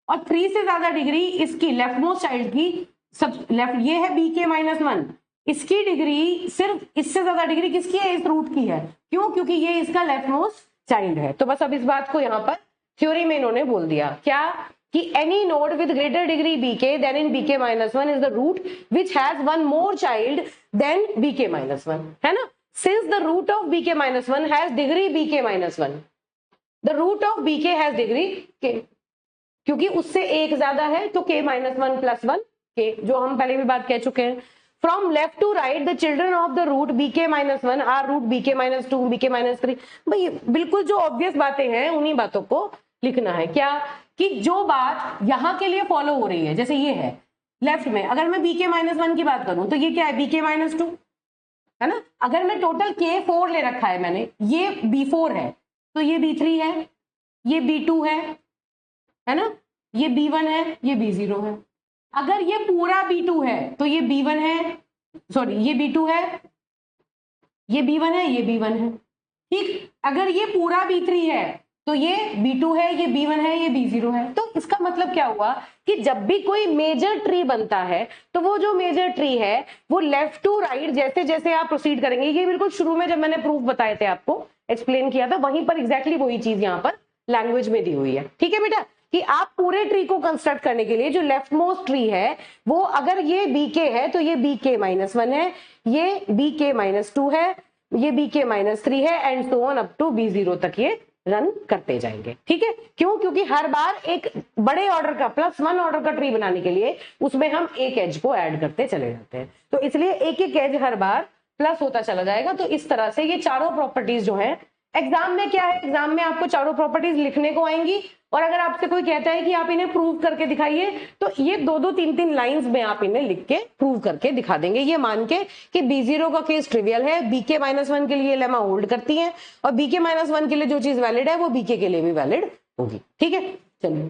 और 3 से ज्यादा डिग्री इसकी लेफ्ट मोस्ट चाइल्ड की, सब लेफ्ट ये है बीके माइनस वन, इसकी डिग्री सिर्फ इससे ज्यादा डिग्री किसकी है? इस रूट की है। क्यों? क्योंकि ये इसका लेफ्ट मोस्ट चाइल्ड है। तो बस अब इस बात को यहाँ पर थ्योरी में इन्होंने बोल दिया क्या कि any node with greater degree BK than in BK minus one is the root which has one more child than BK minus one, है ना। Since the root of BK minus one has degree BK minus one, the root of BK has degree K, क्योंकि उससे एक ज्यादा है तो के minus one plus one के, जो हम पहले भी बात कह चुके हैं। From left to right the children of the root BK minus one are root BK minus two, BK minus three. भाई बिल्कुल जो ऑब्वियस बातें हैं उन्हीं बातों को लिखना है। क्या कि जो बात यहाँ के लिए फॉलो हो रही है, जैसे ये है लेफ्ट में, अगर मैं बीके माइनस वन की बात करूं तो ये क्या है? बीके माइनस टू, है ना। अगर मैं टोटल के 4 ले रखा है मैंने, ये B4 है तो ये B3 है, ये B2 है ना, ये B1 है, ये B0 है। अगर ये पूरा B2 है तो ये B1 है, सॉरी ये B2 है, ये B1 है, ये B1 है, ठीक। अगर ये पूरा B3 है तो ये B2 है, ये B1 है, ये B0 है। तो इसका मतलब क्या हुआ कि जब भी कोई मेजर ट्री बनता है तो वो जो मेजर ट्री है वो लेफ्ट टू राइट जैसे जैसे आप प्रोसीड करेंगे, ये बिल्कुल शुरू में जब मैंने प्रूफ बताए थे आपको, एक्सप्लेन किया था, वहीं पर एग्जैक्टली वही चीज यहाँ पर लैंग्वेज में दी हुई है। ठीक है बेटा, कि आप पूरे ट्री को कंस्ट्रक्ट करने के लिए जो लेफ्ट मोस्ट ट्री है वो अगर ये बीके है तो ये बीके माइनस वन है, ये बीके माइनस टू है, ये बीके माइनस थ्री है, and so on up to B0 तक ये रन करते जाएंगे। ठीक है, क्यों? क्योंकि हर बार एक बड़े ऑर्डर का +1 ऑर्डर का ट्री बनाने के लिए उसमें हम एक एज को ऐड करते चले जाते हैं, तो इसलिए एक एक एज हर बार प्लस होता चला जाएगा। तो इस तरह से ये चारों प्रॉपर्टीज जो है एग्जाम में क्या है, एग्जाम में आपको चारों प्रॉपर्टीज लिखने को आएंगी, और अगर आपसे कोई कहता है कि आप इन्हें प्रूव करके दिखाइए तो ये 2-2 3-3 लाइंस में आप इन्हें लिख के प्रूव करके दिखा देंगे, ये मान के कि B0 का केस ट्रिवियल है, बीके माइनस वन के लिए लेमा होल्ड करती है, और बीके माइनस वन के लिए जो चीज वैलिड है वो बीके के लिए भी वैलिड होगी। ठीक है, चलिए,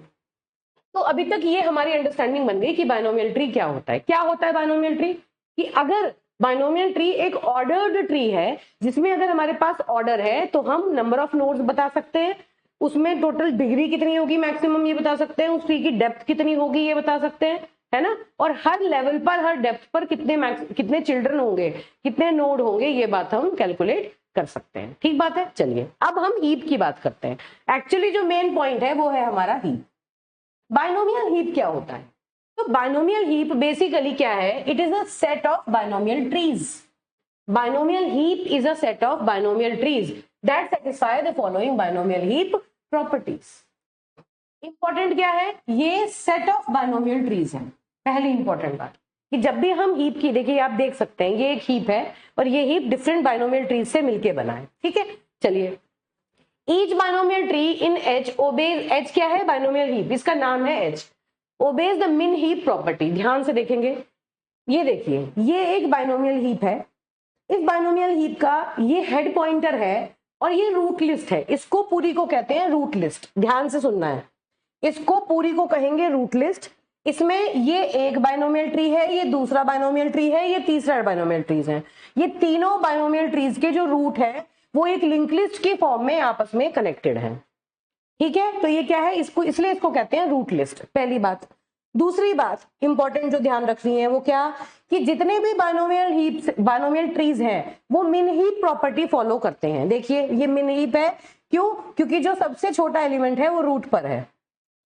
तो अभी तक ये हमारी अंडरस्टैंडिंग बन गई कि बाइनोमियल ट्री क्या होता है। क्या होता है बाइनोमियल ट्री? कि अगर बाइनोमियल ट्री एक ऑर्डर्ड ट्री है जिसमें अगर हमारे पास ऑर्डर है तो हम नंबर ऑफ नोड्स बता सकते हैं, उसमें टोटल डिग्री कितनी होगी मैक्सिमम ये बता सकते हैं, उस ट्री की डेप्थ कितनी होगी ये बता सकते हैं, है ना, और हर लेवल पर हर डेप्थ पर कितने चिल्ड्रन होंगे, कितने नोड होंगे, ये बात हम कैलकुलेट कर सकते हैं। ठीक बात है। चलिए अब हम हीप की बात करते हैं। एक्चुअली जो मेन पॉइंट है वो है हमारा हीप। बाइनोमियल हीप क्या होता है? तो बाइनोमियल हीप बेसिकली क्या है? It is a set of binomial trees. Binomial heap is a set of binomial trees that satisfy the following binomial heap properties. Important क्या है? ये सेट ऑफ बाइनोमियल ट्रीज है। पहली इंपॉर्टेंट बात कि जब भी हम हीप की, देखिए आप देख सकते हैं ये एक हीप है और ये हीप डिफरेंट बाइनोमियल ट्रीज से मिलके बना है। ठीक है, चलिए, ईच बाइनोमियल ट्री इन H ओबेज, H क्या है? बाइनोमियल हीप, इसका नाम है H, ओबेज द मिन हीप प्रॉपर्टी। ध्यान से देखेंगे, ये देखिए ये एक बाइनोमियल हीप है, इस बाइनोमियल हीप का ये हेड पॉइंटर है और ये रूट लिस्ट है, इसको पूरी को कहते हैं रूट लिस्ट। ध्यान से सुनना है, इसको पूरी को कहेंगे रूट लिस्ट। इसमें ये एक बाइनोमियल ट्री है, ये दूसरा बाइनोमियल ट्री है, ये तीसरा बाइनोमियल ट्रीज है। ये तीनों बाइनोमियल ट्रीज के जो रूट है वो एक लिंक लिस्ट के फॉर्म में आपस में कनेक्टेड है। ठीक है, तो ये क्या है? इसको इसलिए इसको कहते हैं रूट लिस्ट, पहली बात। दूसरी बात इंपॉर्टेंट जो ध्यान रखनी है वो क्या, कि जितने भी बाइनोमियल हीप बाइनोमियल ट्रीज हैं वो मिन हीप प्रॉपर्टी फॉलो करते हैं। देखिए ये मिन हीप है, क्यों? क्योंकि जो सबसे छोटा एलिमेंट है वो रूट पर है।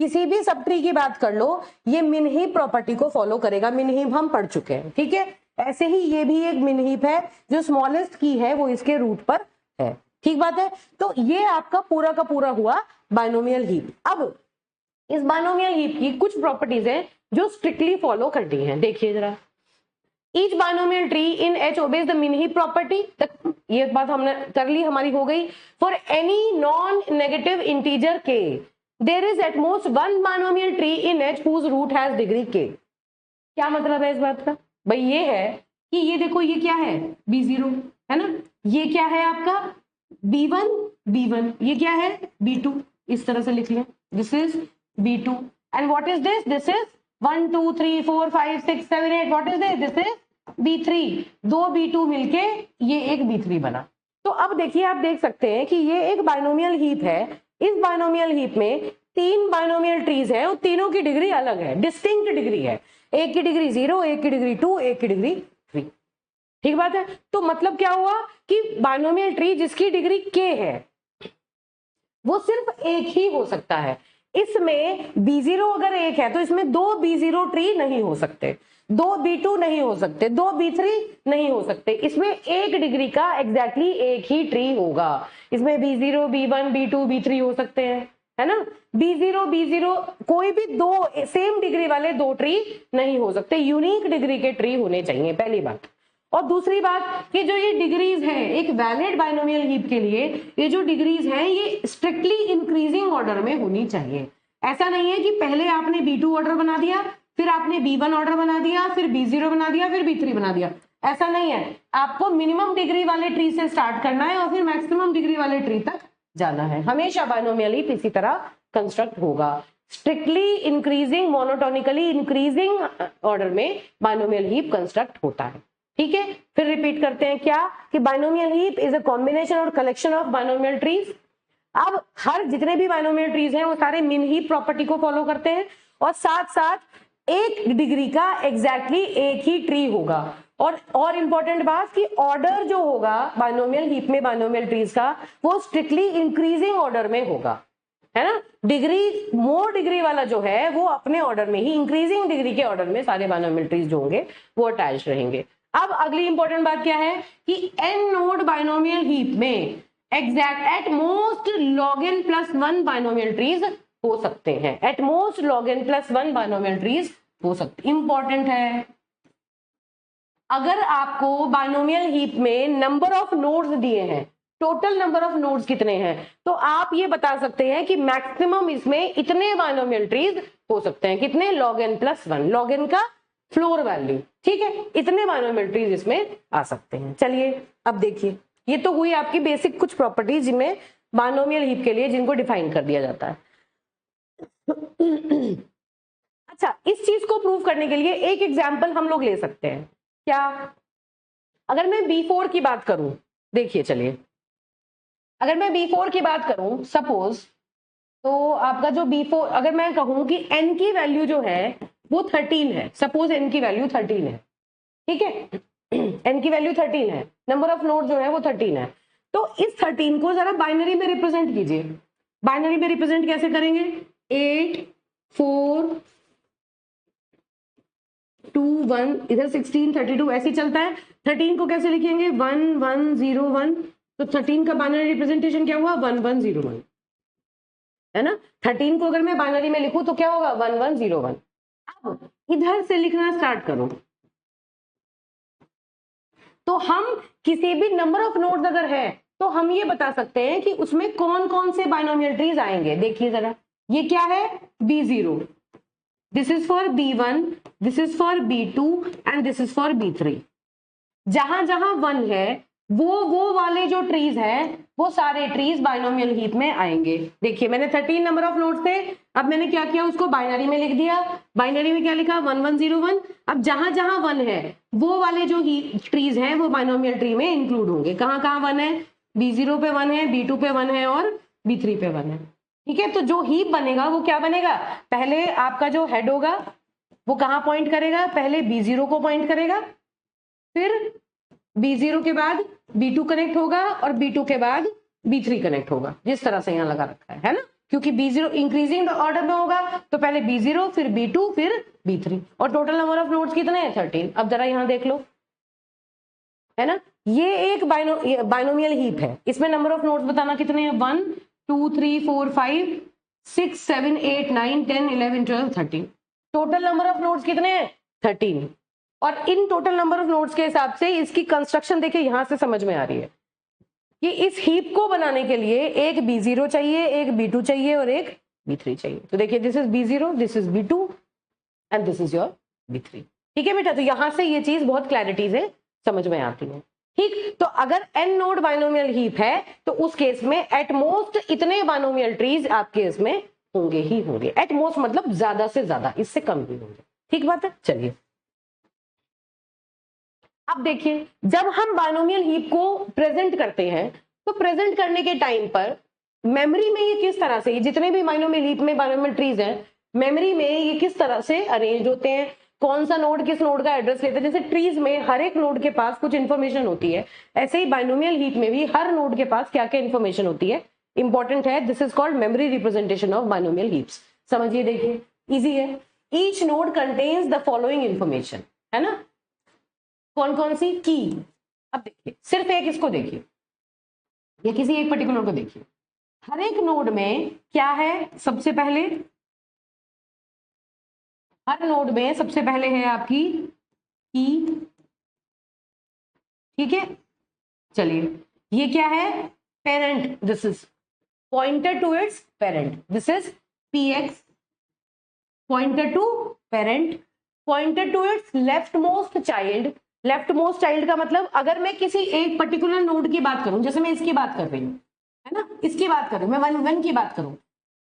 किसी भी सब ट्री की बात कर लो, ये मिन हीप प्रॉपर्टी को फॉलो करेगा। मिन हीप हम पढ़ चुके हैं। ठीक है, ऐसे ही ये भी एक मिन हीप है, जो स्मॉलेस्ट की है वो इसके रूट पर है। ठीक बात है, तो ये आपका पूरा का पूरा हुआ बाइनोमियल हीप। अब इस बाइनोमियल हीप की कुछ प्रॉपर्टीज हैं जो स्ट्रिक्टली फॉलो करनी है। देखिए जरा, each binomial tree in H obeys the min heap property, ये बात हमने कर ली, हमारी हो गई। For any non negative integer k there is at most one binomial tree in H whose root has degree k. क्या मतलब है इस बात का? भाई ये है कि ये देखो, ये क्या है, b0 है ना, ये क्या है आपका b1, ये क्या है b2, इस तरह से लिख लें, this is b2 and what is this, this is 1 2 3 4 5 6 7 8, what is this is b3, दो b2 मिलके ये एक b3 बना। तो अब देखिए, आप देख सकते हैं कि ये एक बाइनोमियल हीप है। इस बाइनोमियल हीप में तीन बाइनोमियल ट्रीज हैं और तीनों की डिग्री अलग है, डिस्टिंक्ट डिग्री है, एक की डिग्री 0, एक की डिग्री 2, एक की डिग्री 3। ठीक बात है। तो मतलब क्या हुआ कि बाइनोमियल ट्री जिसकी डिग्री k है वो सिर्फ एक ही हो सकता है। इसमें b0 अगर एक है तो इसमें दो b0 ट्री नहीं हो सकते, दो b2 नहीं हो सकते, दो b3 नहीं हो सकते। इसमें एक डिग्री का एग्जैक्टली एक ही ट्री होगा। इसमें b0, b1, b2, b3 हो सकते हैं, है ना। b0 कोई भी दो सेम डिग्री वाले दो ट्री नहीं हो सकते, यूनिक डिग्री के ट्री होने चाहिए, पहली बात। और दूसरी बात कि जो ये डिग्रीज है एक वैलिड बाइनोमियल हीप के लिए, ये जो डिग्रीज हैं ये स्ट्रिक्टली इंक्रीजिंग ऑर्डर में होनी चाहिए। ऐसा नहीं है कि पहले आपने b2 ऑर्डर बना दिया, फिर आपने b1 ऑर्डर बना दिया, फिर b0 बना दिया, फिर b3 बना दिया, ऐसा नहीं है। आपको मिनिमम डिग्री वाले ट्री से स्टार्ट करना है और फिर मैक्सिमम डिग्री वाले ट्री तक जाना है। हमेशा बाइनोमियल हीप इसी तरह कंस्ट्रक्ट होगा, strictly increasing, monotonically increasing order में बाइनोमियल हीप कंस्ट्रक्ट होता है। ठीक है, फिर रिपीट करते हैं क्या कि binomial heap is a combination और कलेक्शन ऑफ बाइनोमियल ट्रीज। अब हर जितने भी बाइनोमियल ट्रीज हैं वो सारे मीन हीप प्रॉपर्टी को फॉलो करते हैं और साथ साथ एक डिग्री का एग्जैक्टली एक ही ट्री होगा। और इंपॉर्टेंट बात कि ऑर्डर जो होगा बाइनोमियल हीप में बाइनोमियल ट्रीज का वो स्ट्रिक्टली इंक्रीजिंग ऑर्डर में होगा, है ना। डिग्री मोर डिग्री वाला जो है वो अपने ऑर्डर में ही इंक्रीजिंग डिग्री के ऑर्डर में सारे बाइनोमियल ट्रीज जो होंगे वो अटैच रहेंगे। अब अगली इंपॉर्टेंट बात क्या है कि n नोड बाइनोमियल हीप में exact at most log n plus 1 binomial trees हो सकते हैं, at most log n plus 1 binomial trees हो सकते। इंपॉर्टेंट है, अगर आपको बाइनोमियल हीप में नंबर ऑफ नोड्स दिए हैं, टोटल नंबर ऑफ नोड्स कितने हैं, तो आप ये बता सकते हैं कि मैक्सिमम इसमें इतने बाइनोमियल ट्रीज हो सकते हैं। कितने? log n plus 1, log n का फ्लोर वैल्यू, ठीक है, इतने बाइनोमियल ट्रीज इसमें आ सकते हैं। चलिए अब देखिए, ये तो हुई आपकी बेसिक कुछ प्रॉपर्टीज जिनमें बाइनोमियल हीप के लिए जिनको डिफाइन कर दिया जाता है। अच्छा, इस चीज को प्रूव करने के लिए एक एग्जांपल हम लोग ले सकते हैं। क्या? अगर मैं b4 की बात करूं, देखिए चलिए, अगर मैं b4 की बात करूं सपोज, तो आपका जो b4, अगर मैं कहूं कि n की वैल्यू जो है वो 13 है, सपोज n की वैल्यू 13 है, ठीक है, n की वैल्यू 13 है, नंबर ऑफ नोड जो है वो 13 है, तो इस 13 को जरा बाइनरी में रिप्रेजेंट कीजिए। बाइनरी में रिप्रेजेंट कैसे करेंगे? 8 4 2 1, इधर 16 32 ऐसे चलता है। 13 को कैसे लिखेंगे? 1 1 0 1, तो 13 का बाइनरी रिप्रेजेंटेशन क्या हुआ? 1 1 0 1, है ना। 13 को अगर मैं बाइनरी में लिखूं तो क्या होगा? 1 1 0 1। अब इधर से लिखना स्टार्ट करो, तो हम किसी भी नंबर ऑफ नोड्स अगर है तो हम ये बता सकते हैं कि उसमें कौन कौन से बाइनोमियल ट्रीज आएंगे। देखिए जरा, ये क्या है? b0, this is for b1, this is for b2 and this is for b3। जहां जहां 1 है वो वाले जो ट्रीज हैं वो सारे ट्रीज बाइनोमियल हीप में आएंगे। देखिए, मैंने 13 नंबर ऑफ नोड्स थे, अब मैंने क्या किया, उसको बाइनरी में लिख दिया। बाइनरी में क्या लिखा? 1 1 0 1। अब जहां जहां 1 है वो वाले जो ट्रीज हैं वो बाइनोमियल ट्री में इंक्लूड होंगे। कहां कहां 1 है? b0 पे 1 है, b2 पे 1 है और b3 पे 1 है, ठीक है। तो जो हीप बनेगा वो क्या बनेगा? पहले आपका जो हेड होगा वो कहां पॉइंट करेगा? पहले b0 को पॉइंट करेगा, फिर b0 के बाद b2 कनेक्ट होगा और b2 के बाद b3 कनेक्ट होगा, जिस तरह से यहां लगा रखा है ना, क्योंकि b0 इंक्रीजिंग ऑर्डर में होगा तो पहले b0 फिर b2 फिर b3, और टोटल नंबर ऑफ नोड्स कितने हैं? 13। अब जरा यहां देख लो, है ना, ये एक बाइनोमियल हीप है, इसमें नंबर ऑफ नोड्स बताना कितने हैं? 1 2 3 4 5 6 7 8 9 10 11 12 13। टोटल नंबर ऑफ नोड्स कितने हैं? 13। और in total number of nodes के हिसाब से इसकी कंस्ट्रक्शन देखिए यहां से समझ में आ रही है कि इस हीप को बनाने के लिए एक B0 चाहिए, एक B2 चाहिए और एक B3 चाहिए। तो देखिए this is B0, this is B2 and this is your B3। ठीक है बेटा, तो यहां से ये चीज बहुत क्लैरिटी से समझ में आती है। ठीक, तो अगर n नोड बाइनोमियल हीप है तो उस केस में एट मोस्ट इतने बाइनोमियल ट्रीज आपके इसमें होंगे ही होंगे। एट मोस्ट मतलब ज्यादा से ज्यादा, इससे कम भी होंगे। ठीक बात है। चलिए अब देखिए, जब हम बाइनोमियल हीप को प्रेजेंट करते हैं तो प्रेजेंट करने के टाइम पर मेमोरी में ये किस तरह से, जितने भी बाइनोमियल हीप में बाइनोमियल ट्रीज हैं, मेमोरी में ये किस तरह से अरेंज होते हैं, कौन सा नोड किस नोड का एड्रेस लेता है। जैसे ट्रीज में हर एक नोड के पास कुछ इंफॉर्मेशन होती है, ऐसे ही बाइनोमियल हीप में भी हर नोड के पास क्या क्या इंफॉर्मेशन होती है, इंपॉर्टेंट है। This is called memory representation of binomial heaps. समझिए, देखिए इजी है। Each node contains the following information, है ना। कौन कौन सी? की। अब देखिए सिर्फ एक इसको देखिए या किसी एक पर्टिकुलर को देखिए, हर एक नोड में क्या है? सबसे पहले हर नोड में सबसे पहले है आपकी की। ठीक है, चलिए ये क्या है? Parent. This is pointer to its parent, this is px, pointer to parent, pointer to its left most child. Left most child का मतलब अगर मैं किसी एक पर्टिकुलर नोड की बात करूं, जैसे मैं इसकी बात कर रही हूं, है ना, इसकी बात कर रही हूं, मैं वन की बात करूं,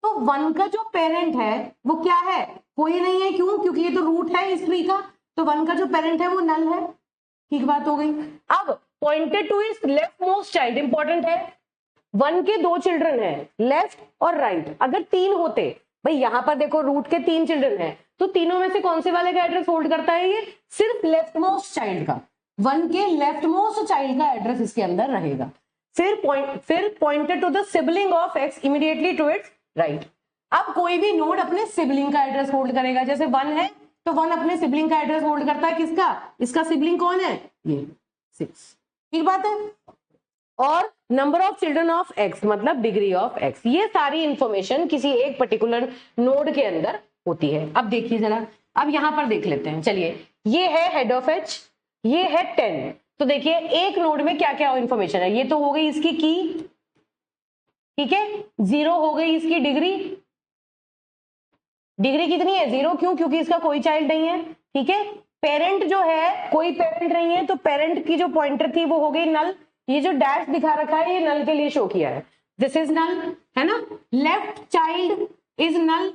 तो वन का जो पेरेंट है वो क्या है? कोई नहीं है। क्यों? क्योंकि ये तो रूट है इस ट्री का, तो वन का जो पेरेंट है वो नल है। ठीक बात हो गई। अब pointed two is left most child important है। वन के दो चिल्ड्रन है, लेफ्ट और राइट। अगर तीन होते, भाई यहां पर देखो रूट के तीन चिल्ड्रन है, तो तीनों में से कौन से वाले का एड्रेस होल्ड करता है? ये सिर्फ लेफ्ट मोस्ट चाइल्ड का, वन के लेफ्ट मोस्ट चाइल्ड का एड्रेस इसके अंदर रहेगा। फिर pointed to the sibling of X immediately to its right. अब कोई भी नोड अपने सिबलिंग का एड्रेस होल्ड करेगा। जैसे वन है तो वन अपने सिबलिंग का एड्रेस होल्ड करता है। किसका? इसका सिबलिंग कौन है? ये 6। ठीक बात है। और number of children of x मतलब डिग्री ऑफ एक्स। ये सारी इंफॉर्मेशन किसी एक पर्टिकुलर नोड के अंदर होती है। अब देखिए जरा, अब यहां पर देख लेते हैं। चलिए, ये है हेड ऑफ एच, ये है 10। तो देखिए एक नोड में क्या क्या इंफॉर्मेशन है। ये तो हो गई इसकी की, ठीक है, 0 हो गई इसकी डिग्री। डिग्री कितनी है? 0। क्यों? क्योंकि इसका कोई चाइल्ड नहीं है। ठीक है, पेरेंट जो है, कोई पेरेंट नहीं है, तो पेरेंट की जो पॉइंटर थी वो हो गई नल। ये जो डैश दिखा रखा है ये नल के लिए शो किया है, दिस इज नल, है ना। लेफ्ट चाइल्ड इज नल,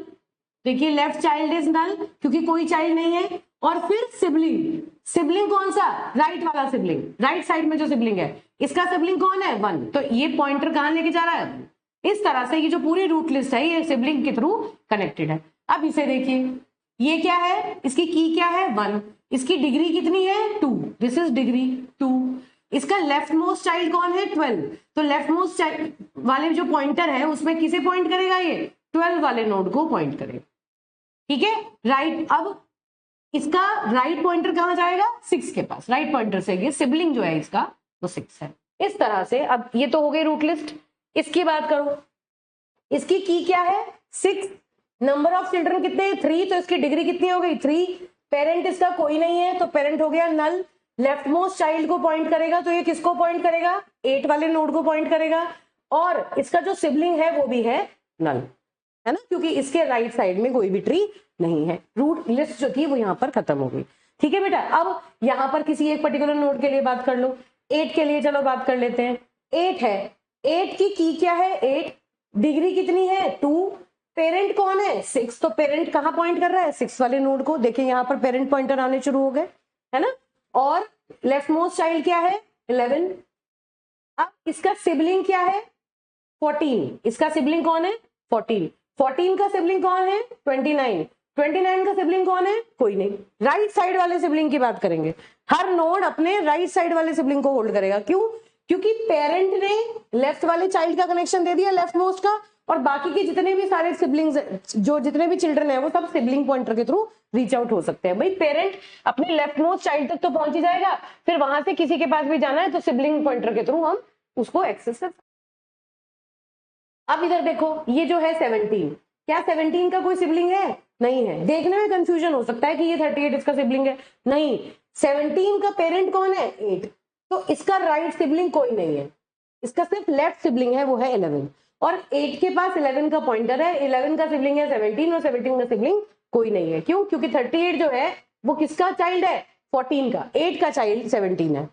देखिए लेफ्ट चाइल्ड इज नल क्योंकि कोई चाइल्ड नहीं है। और फिर सिबलिंग, सिबलिंग कौन सा? राइट वाला सिबलिंग, राइट साइड में जो सिबलिंग है, इसका सिबलिंग कौन है? 1। तो ये पॉइंटर कहां लेके जा रहा है? इस तरह से ये जो पूरी रूट लिस्ट है ये सिबलिंग के थ्रू कनेक्टेड है। अब इसे देखिए, ये क्या है? इसकी की क्या है? 1। इसकी डिग्री कितनी है? 2। This is degree 2। इसका लेफ्ट मोस्ट चाइल्ड कौन है? 12। तो लेफ्ट मोस्ट चाइल्ड वाले जो पॉइंटर है उसमें किसे पॉइंट करेगा? ये 12 वाले नोड को पॉइंट करेगा। ठीक है, राइट। अब इसका राइट पॉइंटर कहां जाएगा? 6 के पास। राइट पॉइंटर से ये सिबलिंग जो है इसका वो 6 है। इस तरह से अब ये तो हो गई रूट लिस्ट। इसकी बात करो, इसकी की क्या है? 6। नंबर ऑफ चिल्ड्रन कितने हैं? 3। तो इसकी डिग्री कितनी हो गई? 3। पेरेंट इसका कोई नहीं है तो पेरेंट हो गया नल। लेफ्ट मोस्ट चाइल्ड को पॉइंट करेगा तो ये किसको पॉइंट करेगा? 8 वाले नोड को पॉइंट करेगा। और इसका जो सिबलिंग है वो भी है नल, है ना, क्योंकि इसके राइट साइड में कोई भी ट्री नहीं है। रूट लिस्ट जो थी वो यहाँ पर खत्म हो गई। ठीक है बेटा, अब यहाँ पर किसी एक पर्टिकुलर नोड के लिए बात कर लो। 8 के लिए चलो बात कर लेते हैं। 8 है, 8 की क्या है? 8। डिग्री कितनी है? 2। पेरेंट कौन है? 6। तो पेरेंट कहाँ पॉइंट कर रहा है? 6 वाले नोड को। देखिए यहाँ पर पेरेंट पॉइंटर आने शुरू हो गए, है ना। और लेफ्ट मोस्ट चाइल्ड क्या है? 11। अब इसका सिबलिंग क्या है? 14। इसका सिबलिंग कौन है? 14। 14 का सिबलिंग कौन है? 29। 29 का सिबलिंग कौन है? कोई नहीं। राइट साइड वाले सिबलिंग की बात करेंगे। हर नोड अपने राइट साइड वाले सिबलिंग को होल्ड करेगा। क्यों? क्योंकि पेरेंट ने लेफ्ट वाले चाइल्ड का कनेक्शन दे दिया लेफ्ट मोस्ट का, और बाकी के जितने भी सारे सिबलिंग्स, जो जितने भी चिल्ड्रन है वो सब सिबलिंग पॉइंटर के थ्रू रीच आउट हो सकते हैं। भाई पेरेंट अपने लेफ्ट मोस्ट चाइल्ड तक तो पहुंच ही जाएगा, फिर वहां से किसी के पास भी जाना है तो सिबलिंग पॉइंटर के थ्रू हम उसको एक्सेस कर। अब इधर देखो, ये जो है 17, क्या 17 का कोई सिबलिंग है? नहीं है। देखने में कंफ्यूजन हो सकता है कि ये 38 इसका सिबलिंग है, नहीं, 17 का पेरेंट कौन है? 8, तो इसका राइट सिबलिंग कोई नहीं है, इसका सिर्फ लेफ्ट सिबलिंग है, वो है 11, और 8 के पास 11 का पॉइंटर है, 11 का सिबलिंग है 17 और 17 का सिबलिंग कोई नहीं है। क्यों? क्योंकि 38 जो है वो किसका चाइल्ड है? 14 का, 8 का चाइल्ड 17 है।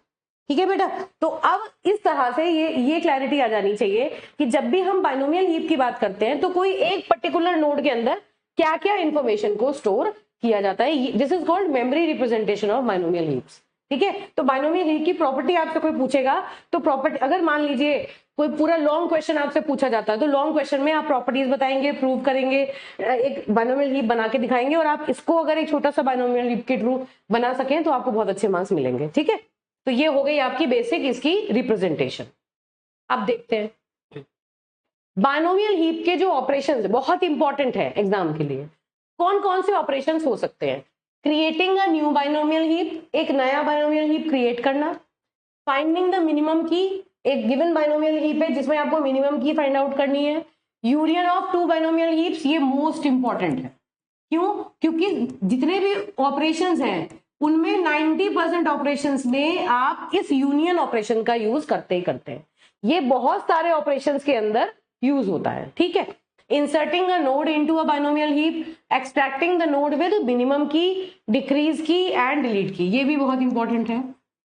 ठीक है बेटा, तो अब इस तरह से ये क्लैरिटी आ जानी चाहिए कि जब भी हम बाइनोमियल हीप की बात करते हैं तो कोई एक पर्टिकुलर नोड के अंदर क्या क्या इंफॉर्मेशन को स्टोर किया जाता है। This is called memory representation of binomial heaps. ठीक है, तो बाइनोमियल हीप की प्रॉपर्टी आपसे कोई पूछेगा तो प्रॉपर्टी, अगर मान लीजिए कोई पूरा लॉन्ग क्वेश्चन आपसे पूछा जाता है तो लॉन्ग क्वेश्चन में आप प्रॉपर्टीज बताएंगे, प्रूव करेंगे, एक बाइनोमियल हीप बना के दिखाएंगे, और आप इसको अगर एक छोटा सा बाइनोमियल हीप के थ्रू बना सकें तो आपको बहुत अच्छे मार्क्स मिलेंगे। ठीक है, तो ये हो गई आपकी बेसिक इसकी रिप्रेजेंटेशन। अब देखते हैं बाइनोमियल हीप के जो ऑपरेशंस बहुत इंपॉर्टेंट है एग्जाम के लिए। कौन कौन से ऑपरेशंस हो सकते हैं? Creating a new binomial heap, एक नया बाइनोमियल हीप क्रिएट करना। फाइंडिंग द मिनिमम की, एक गिवन बाइनोमियल हीप है जिसमें आपको मिनिमम की फाइंड आउट करनी है। Union of two binomial heaps, ये मोस्ट इंपॉर्टेंट है। क्यों? क्योंकि जितने भी ऑपरेशंस हैं उनमें 90% ऑपरेशंस में आप इस यूनियन ऑपरेशन का यूज करते ही करते हैं। ये बहुत सारे ऑपरेशंस के अंदर यूज होता है। ठीक है, inserting a node into a binomial heap, extracting the node with minimum की, डिक्रीज की एंड डिलीट की, ये भी बहुत इंपॉर्टेंट है।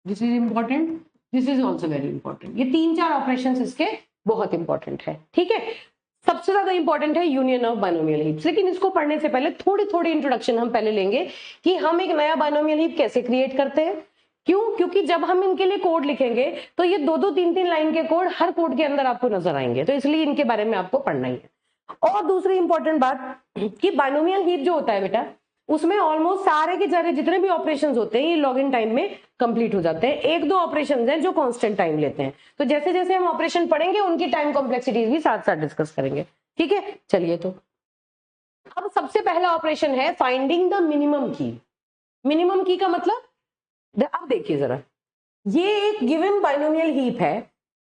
This is important, this is also very important. ये 3-4 ऑपरेशंस इसके बहुत इंपॉर्टेंट है। ठीक है, सबसे ज्यादा इंपॉर्टेंट है यूनियन ऑफ बाइनोमियल हीप्स। लेकिन इसको पढ़ने से पहले थोड़ी थोड़ी इंट्रोडक्शन हम पहले लेंगे कि हम एक नया बाइनोमियल हीप कैसे क्रिएट करते हैं। क्यों? क्योंकि जब हम इनके लिए कोड लिखेंगे तो ये 2-2, 3-3 लाइन के कोड हर कोड के अंदर आपको नजर आएंगे, तो इसलिए इनके बारे में आपको पढ़ना ही है। और दूसरी इंपॉर्टेंट बात कि बाइनोमियल हीप जो होता है बेटा, उसमें ऑलमोस्ट सारे के सारे जितने भी ऑपरेशंस होते हैं ये लॉगिन टाइम में कंप्लीट हो जाते हैं। 1-2 ऑपरेशंस हैं जो कांस्टेंट टाइम लेते हैं, तो जैसे जैसे हम ऑपरेशन पढ़ेंगे उनकी टाइम कॉम्प्लेक्सिटीज भी साथ साथ डिस्कस करेंगे। ठीक है, चलिए, तो अब सबसे पहला ऑपरेशन है फाइंडिंग द मिनिमम की। मिनिमम की का मतलब, अब देखिए जरा, ये एक गिवन बाइनोमियल हीप है।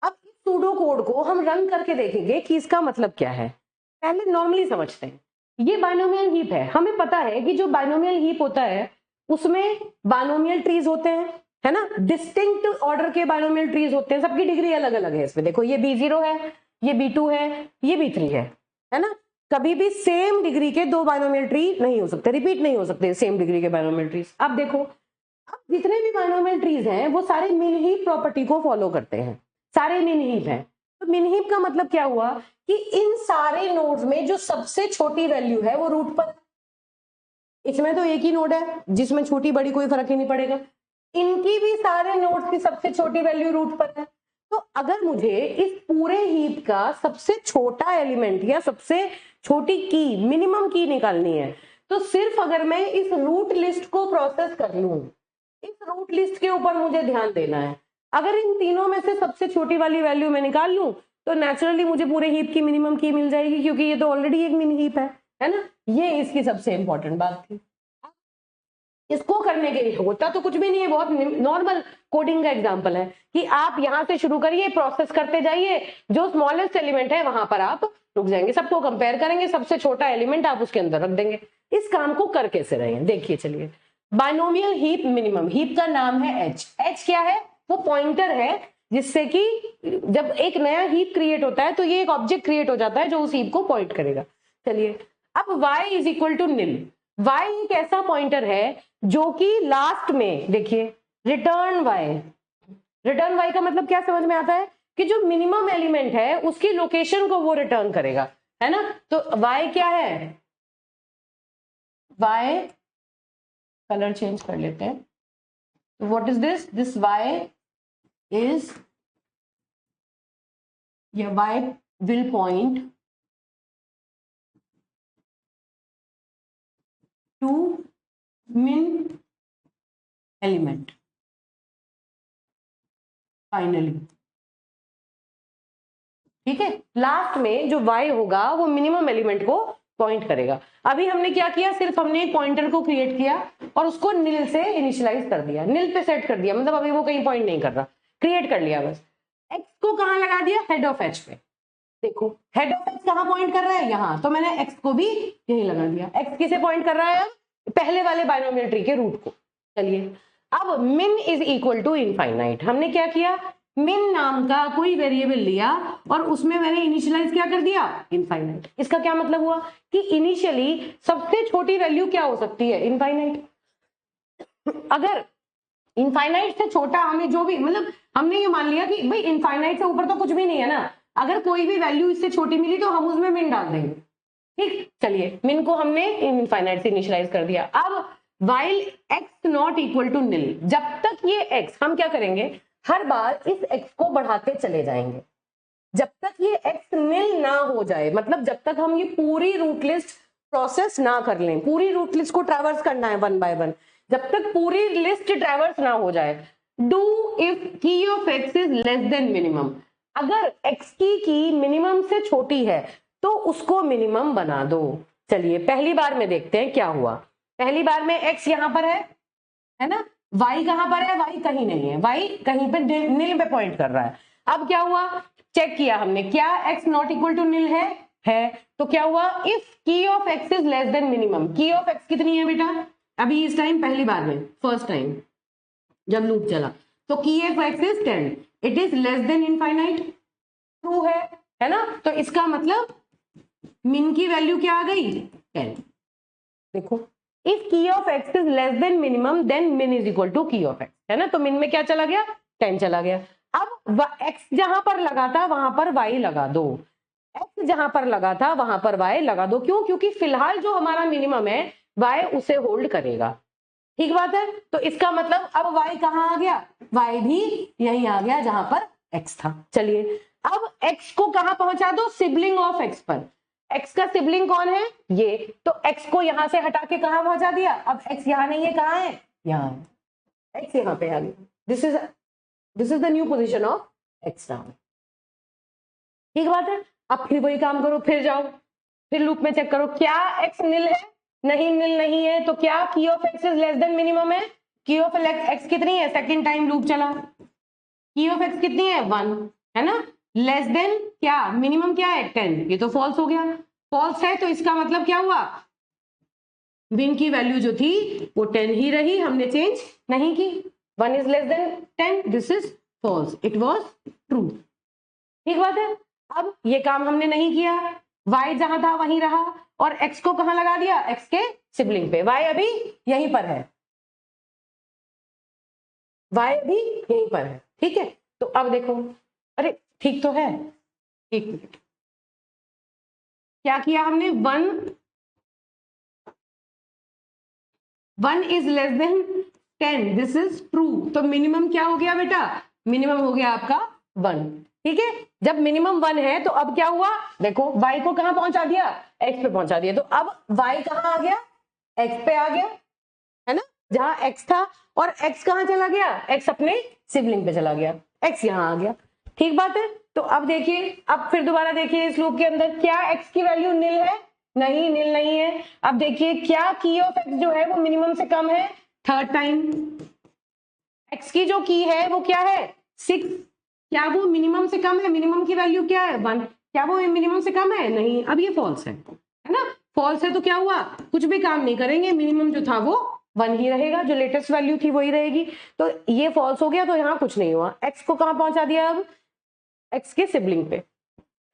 अब इस सूडो कोड को हम रन करके देखेंगे कि इसका मतलब क्या है। पहले नॉर्मली समझते हैं, ये बाइनोमियल हीप है। हमें पता है कि जो बाइनोमियल हीप होता है उसमें बाइनोमियल ट्रीज होते हैं, है ना, डिस्टिंक्ट ऑर्डर के बाइनोमियल ट्रीज होते हैं, सबकी डिग्री अलग अलग है। इसमें देखो, ये B0 है, ये B2 है, ये B3 है ना। कभी भी सेम डिग्री के 2 बाइनोमियल ट्री नहीं हो सकते, रिपीट नहीं हो सकते सेम डिग्री के बाइनोमियल ट्रीज। अब देखो, अब जितने भी बाइनोमियल ट्रीज हैं वो सारे मिन हीप प्रॉपर्टी को फॉलो करते हैं, सारे मिन हीप हैं। तो मिन हीप का मतलब क्या हुआ कि इन सारे नोड्स में जो सबसे छोटी वैल्यू है वो रूट पर, इसमें तो एक ही नोड है जिसमें छोटी बड़ी कोई फर्क ही नहीं पड़ेगा, इनकी भी सारे नोड्स की सबसे छोटी वैल्यू रूट पर है। तो अगर मुझे इस पूरे हीप का सबसे छोटा एलिमेंट या सबसे छोटी की, मिनिमम की निकालनी है, तो सिर्फ अगर मैं इस रूट लिस्ट को प्रोसेस कर लूं, इस रूट लिस्ट के ऊपर मुझे ध्यान देना है। अगर इन तीनों में से सबसे छोटी वाली वैल्यू मैं निकाल लूं तो नेचुरली मुझे पूरे हीप की मिनिमम की मिल जाएगी, क्योंकि ये तो ऑलरेडी एक मिनी हीप है ना। ये इसकी सबसे इंपॉर्टेंट बात थी। इसको करने के लिए होता तो कुछ भी नहीं है, बहुत नॉर्मल कोडिंग का एग्जांपल है कि आप यहां से शुरू करिए, प्रोसेस करते जाइए, जो स्मॉलेस्ट एलिमेंट है वहां पर आप रुक जाएंगे, सबको कंपेयर करेंगे, सबसे छोटा एलिमेंट आप उसके अंदर रख देंगे। इस काम को कर कैसे रहे हैं देखिए, चलिए। बाइनोमियल हीप मिनिमम, हीप का नाम है एच। एच क्या है? वो पॉइंटर है जिससे कि जब एक नया हीप क्रिएट होता है तो ये एक ऑब्जेक्ट क्रिएट हो जाता है जो उस हीप को पॉइंट करेगा। चलिए, अब y is equal to nil. y एक ऐसा पॉइंटर है जो कि लास्ट में देखिए रिटर्न y, रिटर्न y का मतलब क्या समझ में आता है कि जो मिनिमम एलिमेंट है उसकी लोकेशन को वो रिटर्न करेगा, है ना। तो y क्या है? y, कलर चेंज कर लेते हैं, what is this? This y is, yeah, y will point to min element finally. ठीक है, लास्ट में जो y होगा वो मिनिमम एलिमेंट को पॉइंट करेगा। अभी हमने क्या किया, सिर्फ हमने एक पॉइंटर को क्रिएट किया और उसको निल से इनिशियलाइज कर दिया, निल पे सेट कर दिया, मतलब अभी वो कहीं पॉइंट नहीं कर रहा, क्रिएट कर लिया बस। x को कहां लगा दिया? हेड ऑफ h पे। देखो हेड ऑफ एक्स कहाँ पॉइंट कर रहा है, यहाँ, तो मैंने एक्स को भी यही लगा दिया। एक्स किसे पॉइंट कर रहा है, पहले वाले बाइनोमियल ट्री के रूट को। चलिए अब मिन इज इक्वल टू इनफाइनाइट, हमने क्या किया, मिन नाम का कोई वेरिएबल लिया और उसमें मैंने इनिशियलाइज क्या कर दिया, इनफाइनाइट। इसका क्या मतलब हुआ कि इनिशियली सबसे छोटी वैल्यू क्या हो सकती है, इनफाइनाइट। अगर इनफाइनाइट से छोटा हमें जो भी, मतलब हमने ये मान लिया कि भाई इनफाइनाइट से ऊपर तो कुछ भी नहीं है ना, अगर कोई भी वैल्यू इससे छोटी मिली तो हम उसमें मिन डाल देंगे। ठीक, चलिए मिन को हमने इनफाइनाइट से इनिशियलाइज कर दिया। अब while x not equal to nil, जब तक ये एक्स, हम क्या करेंगे, हर बार इस एक्स को बढ़ाते चले जाएंगे जब तक ये एक्स निल ना हो जाए, मतलब जब तक हम ये पूरी रूट लिस्ट प्रोसेस ना कर लें, पूरी रूट लिस्ट को ट्रैवर्स करना है वन बाय वन, जब तक पूरी लिस्ट ट्रैवर्स ना हो जाए। Do if key of x is less than minimum, अगर एक्स की मिनिमम से छोटी है तो उसको मिनिमम बना दो। चलिए पहली बार में देखते हैं क्या हुआ। पहली बार में एक्स यहां पर है ना, वाई कहां पर है, वाई कहीं नहीं है, वाई कहीं पे निल पे पॉइंट कर रहा है। अब क्या हुआ, चेक किया हमने, क्या x नॉट इक्वल टू निल है, तो क्या हुआ, if key of x is less than minimum, की ऑफ x कितनी है बेटा, अभी इस टाइम पहली बार में फर्स्ट टाइम जब लूप चला, तो की of x is 10, it is less then infinite, true है ना, तो इसका मतलब मिन की वैल्यू क्या आ गई, 10। देखो if key of x is less than minimum then min is equal to key of x, है ना, तो मिन में क्या चला गया, 10 चला गया। अब x जहां पर लगा था वहां पर y लगा दो, x जहां पर लगा था वहां पर y लगा दो, क्यों, क्योंकि फिलहाल जो हमारा मिनिमम है y उसे होल्ड करेगा। ठीक बात है, तो इसका मतलब अब y कहां आ गया, y भी यही आ गया जहां पर x था। चलिए अब x को कहां पहुंचा दो, सिबलिंग ऑफ x पर, x का सिबलिंग कौन है, ये, तो x को यहां से हटा के कहां पहुंचा दिया, अब x यहां नहीं है, कहां है, यहां है, x यहां पे आ गया, this is the new position of x now. ठीक बात है, अब फिर वही काम करो, फिर जाओ, फिर लूप में चेक करो, क्या x निल है, नहीं निल नहीं है, तो क्या की of x is less than minimum है, की ऑफ x कितनी है, सेकंड टाइम लूप चला, की ऑफ x कितनी है, 1, है ना, लेस देन क्या, मिनिमम क्या है, 10, ये तो फॉल्स हो गया, फॉल्स है, तो इसका मतलब क्या हुआ, मिन की वैल्यू जो थी वो 10 ही रही, हमने चेंज नहीं की, 1 is less than 10, this is false, it was true. ठीक बात है, अब ये काम हमने नहीं किया, y जहां था वहीं रहा और x को कहां लगा दिया, x के सिबलिंग पे, y अभी यहीं पर है, y अभी यहीं पर है। ठीक है, तो अब देखो, अरे ठीक तो है, एक मिनट, क्या किया हमने, 1 is less than 10, this is true, तो मिनिमम क्या हो गया बेटा, मिनिमम हो गया आपका 1। ठीक है, जब मिनिमम 1 है तो अब क्या हुआ, देखो y को कहां पहुंचा दिया, x पे पहुंचा दिया, तो अब y कहां आ गया, x पे आ गया, है ना, जहां x था, और x कहां चला गया, x अपने सिबलिंग पे चला गया, x यहां आ गया। ठीक बात है, तो अब देखिए, अब फिर दोबारा देखिए इस लूप के अंदर, क्या x की वैल्यू निल है, नहीं निल नहीं है। अब देखिए क्या की ऑफ x जो है वो मिनिमम से कम है, थर्ड टाइम, x की जो की है वो क्या है, 6, क्या वो मिनिमम से कम है, मिनिमम की वैल्यू क्या है, 1, क्या वो मिनिमम से कम है, नहीं, अब ये फॉल्स है ना, फॉल्स है, तो क्या हुआ, कुछ भी काम नहीं करेंगे, मिनिमम जो था वो 1 ही रहेगा, जो लेटेस्ट वैल्यू थी वही रहेगी, तो ये फॉल्स हो गया, तो यहाँ कुछ नहीं हुआ। x को कहां पहुंचा दिया, अब x के सिबलिंग पे,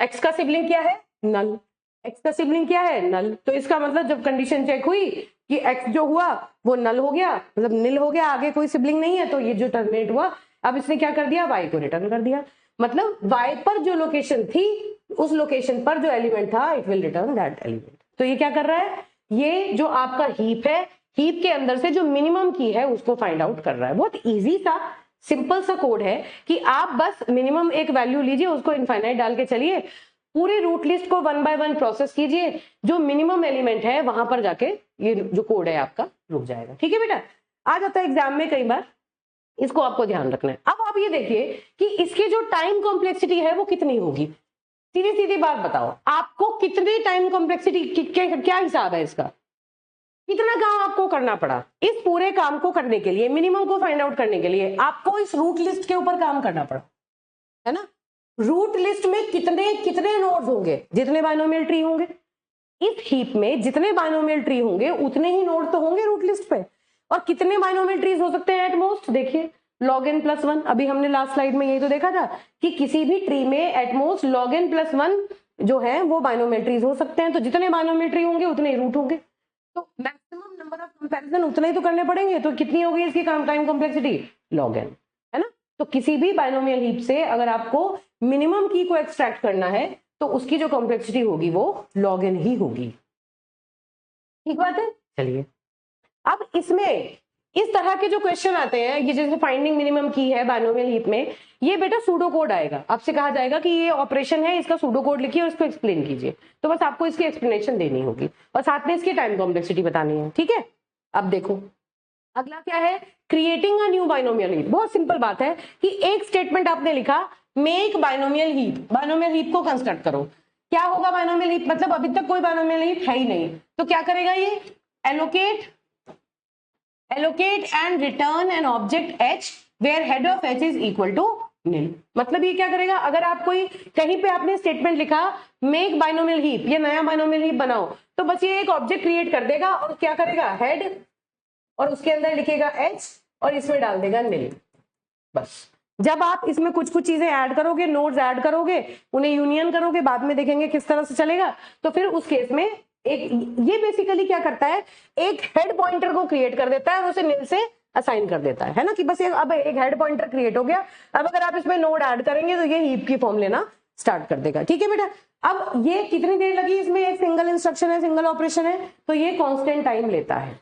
x का सिबलिंग क्या है, नल, x का सिबलिंग क्या है, नल, तो इसका मतलब जब कंडीशन चेक हुई कि x जो हुआ वो नल हो गया, मतलब निल हो गया, आगे कोई सिबलिंग नहीं है, तो ये जो टर्मिनेट हुआ, अब इसने क्या कर दिया, y को रिटर्न कर दिया, मतलब y पर जो लोकेशन थी उस लोकेशन पर जो एलिमेंट था it will return that element. तो ये क्या कर रहा है, ये जो आपका हीप है, हीप के अंदर से जो मिनिमम की है उसको फाइंड आउट कर रहा है। बहुत इजी सा सिंपल सा कोड है कि आप बस मिनिमम एक वैल्यू लीजिए, उसको इनफाइनाइट डाल के चलिए, पूरी रूट लिस्ट को 1 बाय 1 प्रोसेस कीजिए, जो मिनिमम एलिमेंट है वहां पर जाके ये जो कोड है आपका रुक जाएगा। ठीक है बेटा, आ जाता है एग्जाम में कई बार, इसको आपको ध्यान रखना है। अब आप ये देखिए कि इसकी जो टाइम कॉम्प्लेक्सिटी है वो कितनी होगी, सीधी सीधी बात बताओ, आपको कितनी टाइम कॉम्प्लेक्सिटी, क्या हिसाब है इसका, कितना काम आपको करना पड़ा, इस पूरे काम को करने के लिए, मिनिमम को फाइंड आउट करने के लिए आपको इस रूट लिस्ट के ऊपर काम करना पड़ा, है ना, रूट लिस्ट में कितने कितने नोड्स होंगे, जितने बाइनोमियल ट्री होंगे। इस हीप में जितने बाइनोमियल ट्री होंगे उतने ही नोड तो होंगे रूट लिस्ट पे। और कितने बाइनोमियल ट्रीज हो सकते हैं एट मोस्ट, देखिए log n + 1, अभी हमने लास्ट स्लाइड में यही तो देखा था कि किसी भी ट्री में एट मोस्ट log n + 1 जो है वो बाइनोमियल ट्रीज हो सकते हैं। तो जितने बाइनोमियल ट्री होंगे उतने ही रूट होंगे, तो मैक्सिमम नंबर ऑफ कंपैरिजन उतने ही तो करने पड़ेंगे। तो कितनी होगी इसकी टाइम कॉम्प्लेक्सिटी, log n, है ना। तो किसी भी बाइनोमियल हीप से अगर आपको मिनिमम की को एक्सट्रैक्ट करना है तो उसकी जो कॉम्प्लेक्सिटी होगी वो log n ही होगी। ठीक बात है। चलिए अब इसमें इस तरह के जो क्वेश्चन आते हैं, ये जैसे फाइंडिंग मिनिमम की है बाइनोमियल हीप में, ये बेटा सूडो कोड आएगा। आपसे कहा जाएगा कि ये ऑपरेशन है, इसका सूडो कोड लिखिए और इसको एक्सप्लेन कीजिए। तो बस आपको इसकी एक्सप्लेनेशन देनी होगी और साथ में इसकी टाइम कॉम्प्लेक्सिटी बतानी है। ठीक है, अब देखो अगला क्या है, creating a new binomial heap. बहुत सिंपल बात है कि एक स्टेटमेंट आपने लिखा, make binomial heap, binomial heap को कंस्ट्रक्ट करो। क्या होगा बाइनोमियल हीप, मतलब अभी तक कोई बाइनोमियल हीप है ही नहीं, तो क्या करेगा ये, allocate and return an object h where head of h is equal to nil। मतलब ये क्या करेगा, अगर आप कोई कहीं पे आपने स्टेटमेंट लिखा मेक बाइनोमियल हीप, ये नया बाइनोमियल हीप बनाओ, तो बस ये एक ऑब्जेक्ट क्रिएट कर देगा और क्या करेगा, हेड, और उसके अंदर लिखेगा h और इसमें डाल देगा nil। बस जब आप इसमें कुछ कुछ चीजें ऐड करोगे, नोड्स ऐड करोगे, उन्हें यूनियन करोगे, बाद में देखेंगे किस तरह से चलेगा, तो फिर उस केस में एक ये बेसिकली क्या करता है, एक हेड पॉइंटर को क्रिएट कर देता है और उसे निल से असाइन कर देता है ना, कि बस अब एक हेड पॉइंटर क्रिएट हो गया। अब अगर आप इसमें नोड ऐड करेंगे तो ये हीप की फॉर्म लेना स्टार्ट कर देगा। ठीक है बेटा, अब ये कितनी देर लगी, इसमें एक सिंगल इंस्ट्रक्शन है, सिंगल ऑपरेशन है, तो ये कांस्टेंट टाइम लेता है।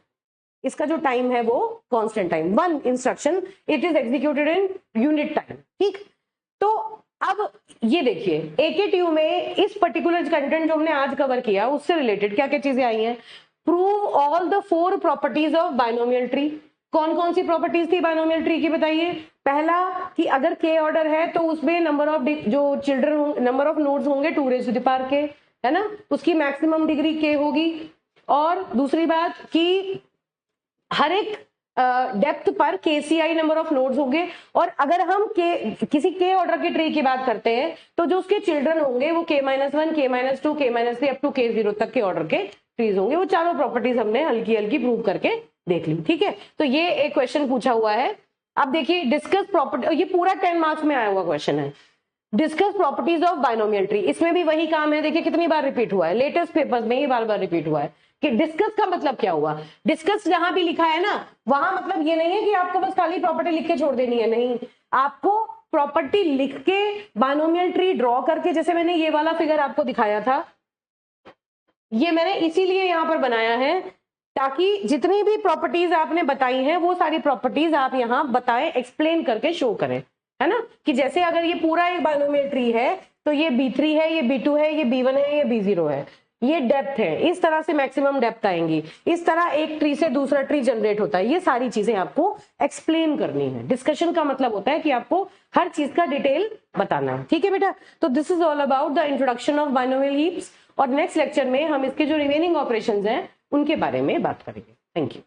इसका जो टाइम है वो constant time, 1 instruction it is executed in unit time. ठीक, तो अब ये देखिए AKTU में इस पर्टिकुलर कंटेंट जो हमने आज कवर किया उससे रिलेटेड क्या क्या चीजें आई हैं, prove all the 4 properties of binomial tree. कौन कौन सी प्रॉपर्टीज थी बाइनोमियल ट्री की, बताइए। पहला कि अगर k ऑर्डर है तो उसमें नंबर ऑफ जो चिल्ड्रन नंबर ऑफ नोड्स होंगे 2⁻k, है ना, उसकी मैक्सिमम डिग्री k होगी। और दूसरी बात कि हर एक डेप्थ पर KCI नंबर ऑफ नोड्स होंगे, और अगर हम किसी k ऑर्डर के ट्री की बात करते हैं तो जो उसके चिल्ड्रन होंगे वो k-1, k-2, k-3 up to k0 तक के ऑर्डर के ट्रीज होंगे। वो चारों प्रॉपर्टीज हमने हल्की हल्की प्रूव करके देख ली। ठीक है, तो ये एक क्वेश्चन पूछा हुआ है। अब देखिए डिस्कस प्रॉपर्टी, ये पूरा 10 मार्क्स में आया हुआ क्वेश्चन है, discuss properties of binomial tree. इसमें भी वही काम है, देखिए कितनी बार रिपीट हुआ है, लेटेस्ट पेपर्स में ही बार बार रिपीट हुआ है कि डिस्कस का मतलब क्या हुआ। डिस्कस जहां भी लिखा है ना, वहां मतलब ये नहीं है कि आपको बस खाली प्रॉपर्टी लिख के छोड़ देनी है, नहीं, आपको प्रॉपर्टी लिख के बाइनोमियल ट्री ड्रॉ करके, जैसे मैंने ये वाला फिगर आपको दिखाया था, ये मैंने इसीलिए यहां पर बनाया है ताकि जितनी भी प्रॉपर्टीज आपने बताई हैं वो सारी प्रॉपर्टीज आप यहां बताएं, एक्सप्लेन करके शो करें, है ना। कि जैसे अगर ये पूरा एक बाइनोमियल ट्री है तो ये B3 है, ये B2 है, ये B1 है, ये B0 है, ये डेप्थ है, इस तरह से मैक्सिमम डेप्थ आएंगी, इस तरह एक ट्री से दूसरा ट्री जनरेट होता है, ये सारी चीजें आपको एक्सप्लेन करनी है। डिस्कशन का मतलब होता है कि आपको हर चीज का डिटेल बताना है। ठीक है बेटा, तो this is all about the introduction of binomial heaps, और नेक्स्ट लेक्चर में हम इसके जो रिमेनिंग ऑपरेशंस हैं उनके बारे में बात करेंगे। Thank you.